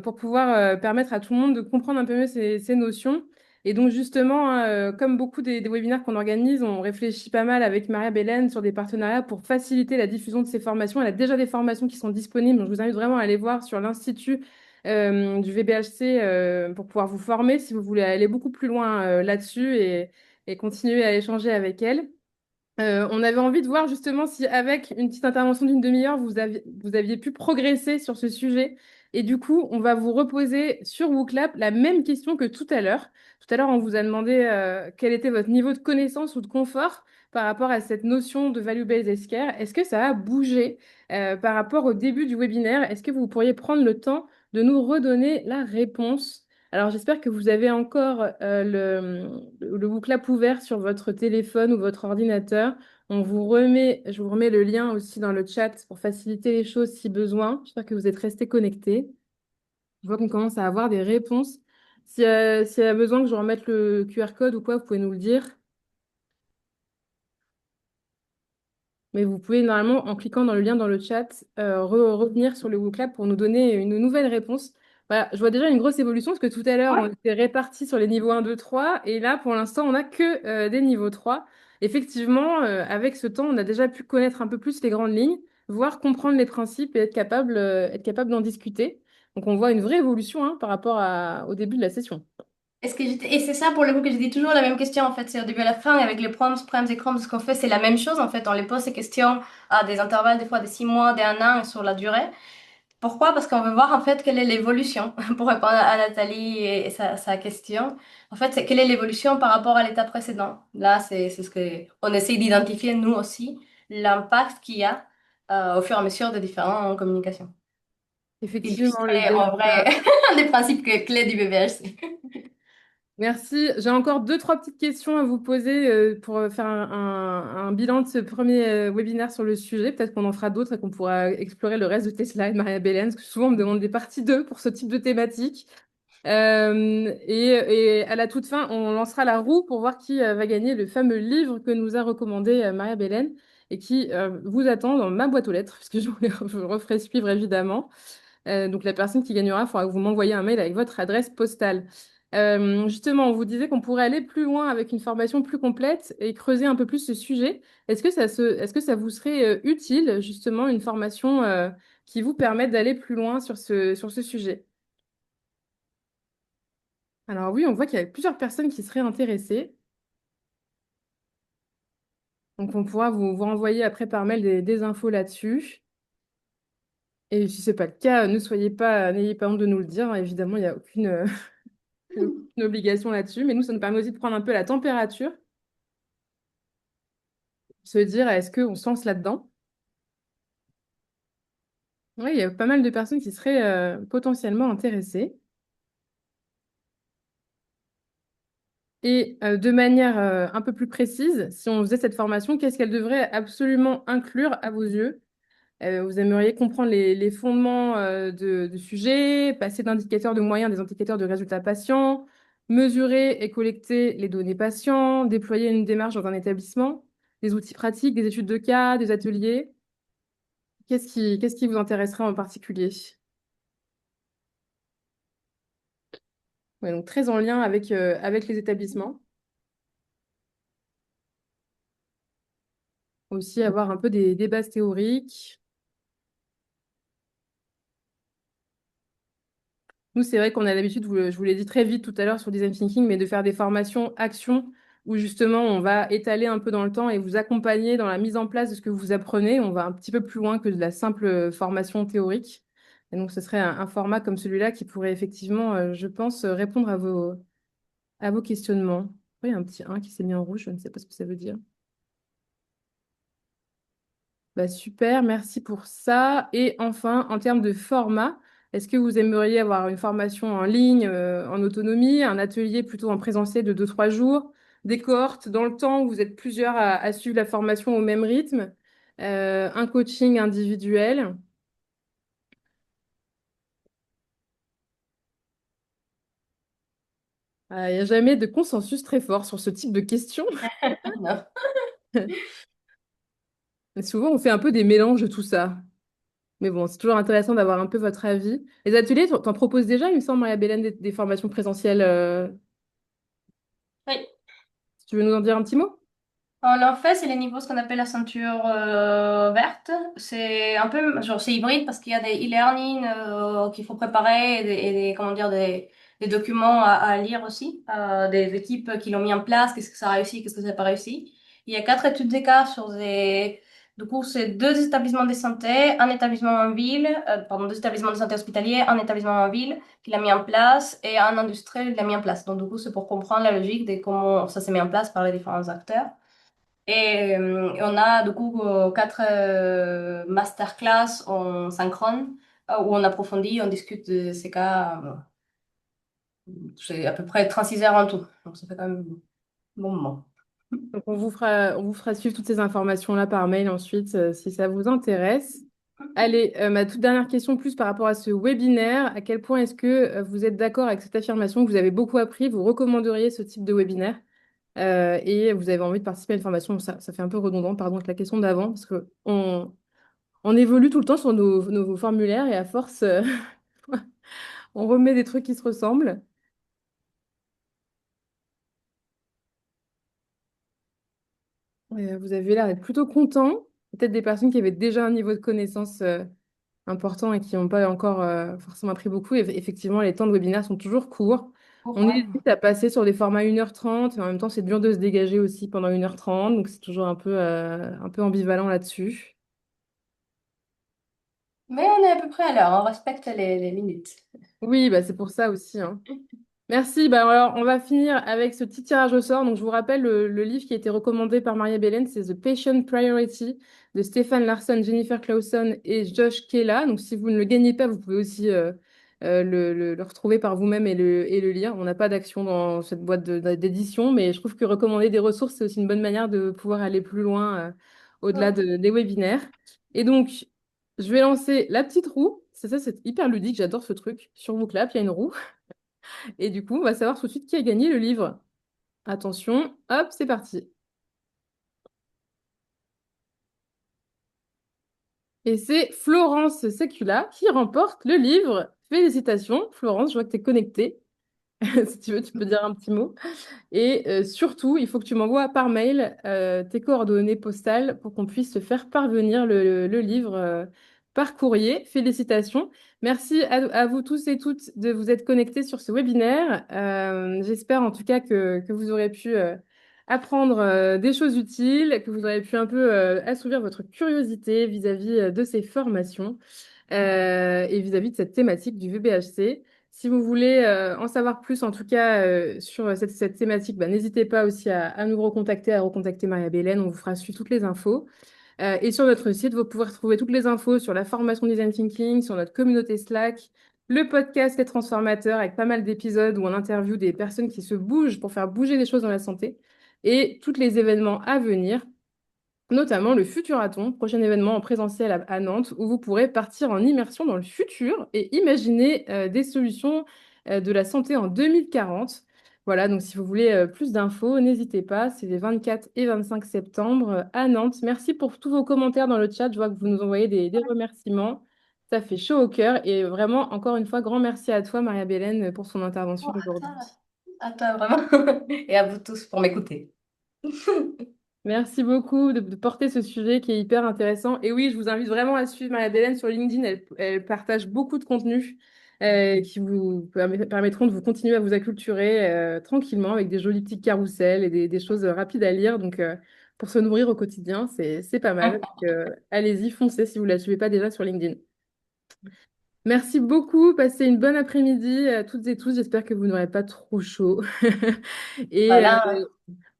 pour pouvoir permettre à tout le monde de comprendre un peu mieux ces notions. Et donc justement, hein, comme beaucoup des webinaires qu'on organise, on réfléchit pas mal avec Maria Belen sur des partenariats pour faciliter la diffusion de ces formations. Elle a déjà des formations qui sont disponibles, donc je vous invite vraiment à aller voir sur l'Institut du VBHC pour pouvoir vous former si vous voulez aller beaucoup plus loin là-dessus et continuer à échanger avec elle. On avait envie de voir justement si avec une petite intervention d'une demi-heure, vous aviez pu progresser sur ce sujet. Et du coup, on va vous reposer sur WooClap la même question que tout à l'heure. Tout à l'heure, on vous a demandé quel était votre niveau de connaissance ou de confort par rapport à cette notion de value-based care. Est-ce que ça a bougé par rapport au début du webinaire? Est-ce que vous pourriez prendre le temps de nous redonner la réponse? Alors, j'espère que vous avez encore le WooClap ouvert sur votre téléphone ou votre ordinateur. Je vous remets le lien aussi dans le chat pour faciliter les choses si besoin. J'espère que vous êtes restés connectés. Je vois qu'on commence à avoir des réponses. S'il y a besoin que je remette le QR code ou quoi, vous pouvez nous le dire. Mais vous pouvez normalement, en cliquant dans le lien dans le chat, revenir sur le Google Clap pour nous donner une nouvelle réponse. Voilà, je vois déjà une grosse évolution parce que tout à l'heure, on était répartis sur les niveaux 1, 2, 3 et là, pour l'instant, on n'a que des niveaux 3. Effectivement, avec ce temps, on a déjà pu connaître un peu plus les grandes lignes, voir comprendre les principes et être capable d'en discuter. Donc, on voit une vraie évolution hein, par rapport au début de la session. Et c'est ça pour le coup que je dis toujours la même question en fait, c'est au début à la fin et avec les prompts, prems et crumbs, ce qu'on fait c'est la même chose en fait, on les pose ces questions à des intervalles des fois de 6 mois, d'un an et sur la durée. Pourquoi? Parce qu'on veut voir en fait quelle est l'évolution, pour répondre à Nathalie et sa question. En fait, c'est quelle est l'évolution par rapport à l'état précédent. Là, c'est ce que on essaie d'identifier nous aussi, l'impact qu'il y a au fur et à mesure des différentes communications. Effectivement, le Illustrer en vrai delta. un des principes clés du BBHC. Merci. J'ai encore deux, trois petites questions à vous poser pour faire un bilan de ce premier webinaire sur le sujet. Peut-être qu'on en fera d'autres et qu'on pourra explorer le reste de tes slides, Maria Bélène, parce que souvent on me demande des parties 2 pour ce type de thématique. Et à la toute fin, on lancera la roue pour voir qui va gagner le fameux livre que nous a recommandé Maria Bélène et qui vous attend dans ma boîte aux lettres, puisque je le referai suivre évidemment. Donc la personne qui gagnera, il faudra que vous m'envoyiez un mail avec votre adresse postale. Justement, on vous disait qu'on pourrait aller plus loin avec une formation plus complète et creuser un peu plus ce sujet. Est-ce que ça vous serait utile, justement, une formation qui vous permette d'aller plus loin sur ce sujet? Alors oui, on voit qu'il y a plusieurs personnes qui seraient intéressées. Donc on pourra vous renvoyer après par mail des infos là-dessus. Et si ce n'est pas le cas, n'ayez pas honte de nous le dire, hein. Évidemment, il n'y a aucune obligation là-dessus. Mais nous, ça nous permet aussi de prendre un peu la température, se dire est-ce qu'on se lance là-dedans? Oui, il y a pas mal de personnes qui seraient potentiellement intéressées. Et de manière un peu plus précise, si on faisait cette formation, qu'est-ce qu'elle devrait absolument inclure à vos yeux? Vous aimeriez comprendre les fondements du sujet, passer d'indicateurs de moyens à des indicateurs de résultats patients, mesurer et collecter les données patients, déployer une démarche dans un établissement, des outils pratiques, des études de cas, des ateliers. Qu'est-ce qui vous intéresserait en particulier? Ouais, donc très en lien avec les établissements. Aussi avoir un peu des bases théoriques. Nous, c'est vrai qu'on a l'habitude, je vous l'ai dit très vite tout à l'heure sur Design Thinking, mais de faire des formations actions où justement on va étaler un peu dans le temps et vous accompagner dans la mise en place de ce que vous apprenez. On va un petit peu plus loin que de la simple formation théorique. Et donc, ce serait un format comme celui-là qui pourrait effectivement, je pense, répondre à vos questionnements. Oui, il y a un petit 1 qui s'est mis en rouge, je ne sais pas ce que ça veut dire. Bah, super, merci pour ça. Et enfin, en termes de format, est-ce que vous aimeriez avoir une formation en ligne, en autonomie, un atelier plutôt en présentiel de 2, 3 jours, des cohortes dans le temps où vous êtes plusieurs à suivre la formation au même rythme, un coaching individuel? Il n'y a jamais de consensus très fort sur ce type de questions. Non. Mais souvent, on fait un peu des mélanges de tout ça. Mais bon, c'est toujours intéressant d'avoir un peu votre avis. Les ateliers, t'en proposes déjà, il me semble, Maria-Bélène, des formations présentielles. Oui. Si tu veux nous en dire un petit mot? En fait, c'est les niveaux, ce qu'on appelle la ceinture verte. C'est un peu, genre, c'est hybride parce qu'il y a des e-learning qu'il faut préparer comment dire, des documents à lire aussi, des équipes qui l'ont mis en place, qu'est-ce que ça a réussi, qu'est-ce que ça n'a pas réussi. Il y a 4 études de cas du coup, c'est 2 établissements de santé, un établissement en ville, pardon, 2 établissements de santé hospitaliers, un établissement en ville qui l'a mis en place et un industriel qui l'a mis en place. Donc, du coup, c'est pour comprendre la logique de comment ça s'est mis en place par les différents acteurs. Et on a du coup 4 masterclass en synchrone où on approfondit, on discute de ces cas. C'est à peu près 36 heures en tout. Donc ça fait quand même un bon moment. Donc, on vous fera suivre toutes ces informations-là par mail ensuite, si ça vous intéresse. Allez, ma toute dernière question, plus par rapport à ce webinaire. À quel point est-ce que vous êtes d'accord avec cette affirmation que vous avez beaucoup appris, vous recommanderiez ce type de webinaire et vous avez envie de participer à une formation? Ça fait un peu redondant, pardon, avec la question d'avant, parce qu'on évolue tout le temps sur nos formulaires et à force, on remet des trucs qui se ressemblent. Vous avez l'air d'être plutôt content. Peut-être des personnes qui avaient déjà un niveau de connaissance important et qui n'ont pas encore forcément appris beaucoup. Et effectivement, les temps de webinaire sont toujours courts. On Ouais. hésite à passer sur des formats 1h30, mais en même temps, c'est dur de se dégager aussi pendant 1h30. Donc, c'est toujours un peu ambivalent là-dessus. Mais on est à peu près à l'heure, on respecte les minutes. Oui, bah, c'est pour ça aussi, hein. Merci. Bah, alors, on va finir avec ce petit tirage au sort. Donc, je vous rappelle, le livre qui a été recommandé par Maria Belen, c'est The Patient Priority de Stéphane Larson, Jennifer Clausen et Josh Kela. Donc, si vous ne le gagnez pas, vous pouvez aussi le retrouver par vous-même et le lire. On n'a pas d'action dans cette boîte d'édition, mais je trouve que recommander des ressources, c'est aussi une bonne manière de pouvoir aller plus loin au-delà Mm. des webinaires. Et donc, je vais lancer la petite roue. C'est hyper ludique, j'adore ce truc. Sur WooClap, il y a une roue. Et du coup, on va savoir tout de suite qui a gagné le livre. Attention, hop, c'est parti. Et c'est Florence Secula qui remporte le livre. Félicitations, Florence, je vois que tu es connectée. Si tu veux, tu peux dire un petit mot. Et surtout, il faut que tu m'envoies par mail tes coordonnées postales pour qu'on puisse te faire parvenir le livre par courrier. Félicitations. Merci à vous tous et toutes de vous être connectés sur ce webinaire. J'espère en tout cas que vous aurez pu apprendre des choses utiles, que vous aurez pu un peu assouvir votre curiosité vis-à-vis de ces formations et vis-à-vis de cette thématique du VBHC. Si vous voulez en savoir plus, en tout cas, sur cette thématique, bah, n'hésitez pas aussi à nous recontacter, à recontacter Maria-Bélène. On vous fera suivre toutes les infos. Et sur notre site, vous pouvez retrouver toutes les infos sur la formation Design Thinking, sur notre communauté Slack, le podcast Les Transformateurs, avec pas mal d'épisodes où on interviewe des personnes qui se bougent pour faire bouger les choses dans la santé, et tous les événements à venir. notamment le Futurathon, prochain événement en présentiel à Nantes, où vous pourrez partir en immersion dans le futur et imaginer des solutions de la santé en 2040. Voilà, donc si vous voulez plus d'infos, n'hésitez pas, c'est les 24 et 25 septembre à Nantes. Merci pour tous vos commentaires dans le chat, je vois que vous nous envoyez des remerciements. Ça fait chaud au cœur et vraiment, encore une fois, grand merci à toi, Maria-Bélène, pour son intervention Oh, aujourd'hui. à toi vraiment. Et à vous tous pour m'écouter. Merci beaucoup de porter ce sujet qui est hyper intéressant. Et oui, je vous invite vraiment à suivre Maria-Bélène sur LinkedIn. Elle partage beaucoup de contenus qui vous permettront de vous continuer à vous acculturer tranquillement avec des jolis petits carousels et des choses rapides à lire. Donc, pour se nourrir au quotidien, c'est pas mal. Donc, allez-y, foncez si vous ne la suivez pas déjà sur LinkedIn. Merci beaucoup. Passez une bonne après-midi à toutes et tous. J'espère que vous n'aurez pas trop chaud. Et Voilà.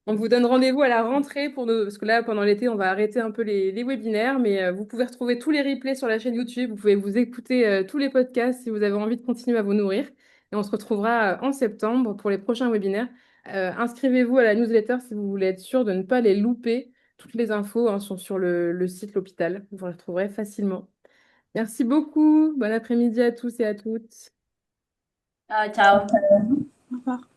on vous donne rendez-vous à la rentrée pour nos... parce que là, pendant l'été, on va arrêter un peu les webinaires, mais vous pouvez retrouver tous les replays sur la chaîne YouTube. Vous pouvez vous écouter tous les podcasts si vous avez envie de continuer à vous nourrir. Et on se retrouvera en septembre pour les prochains webinaires. Inscrivez-vous à la newsletter si vous voulez être sûr de ne pas les louper. Toutes les infos hein, sont sur le site L'Hôpital. Vous les retrouverez facilement. Merci beaucoup. Bon après-midi à tous et à toutes. Ciao. Au revoir.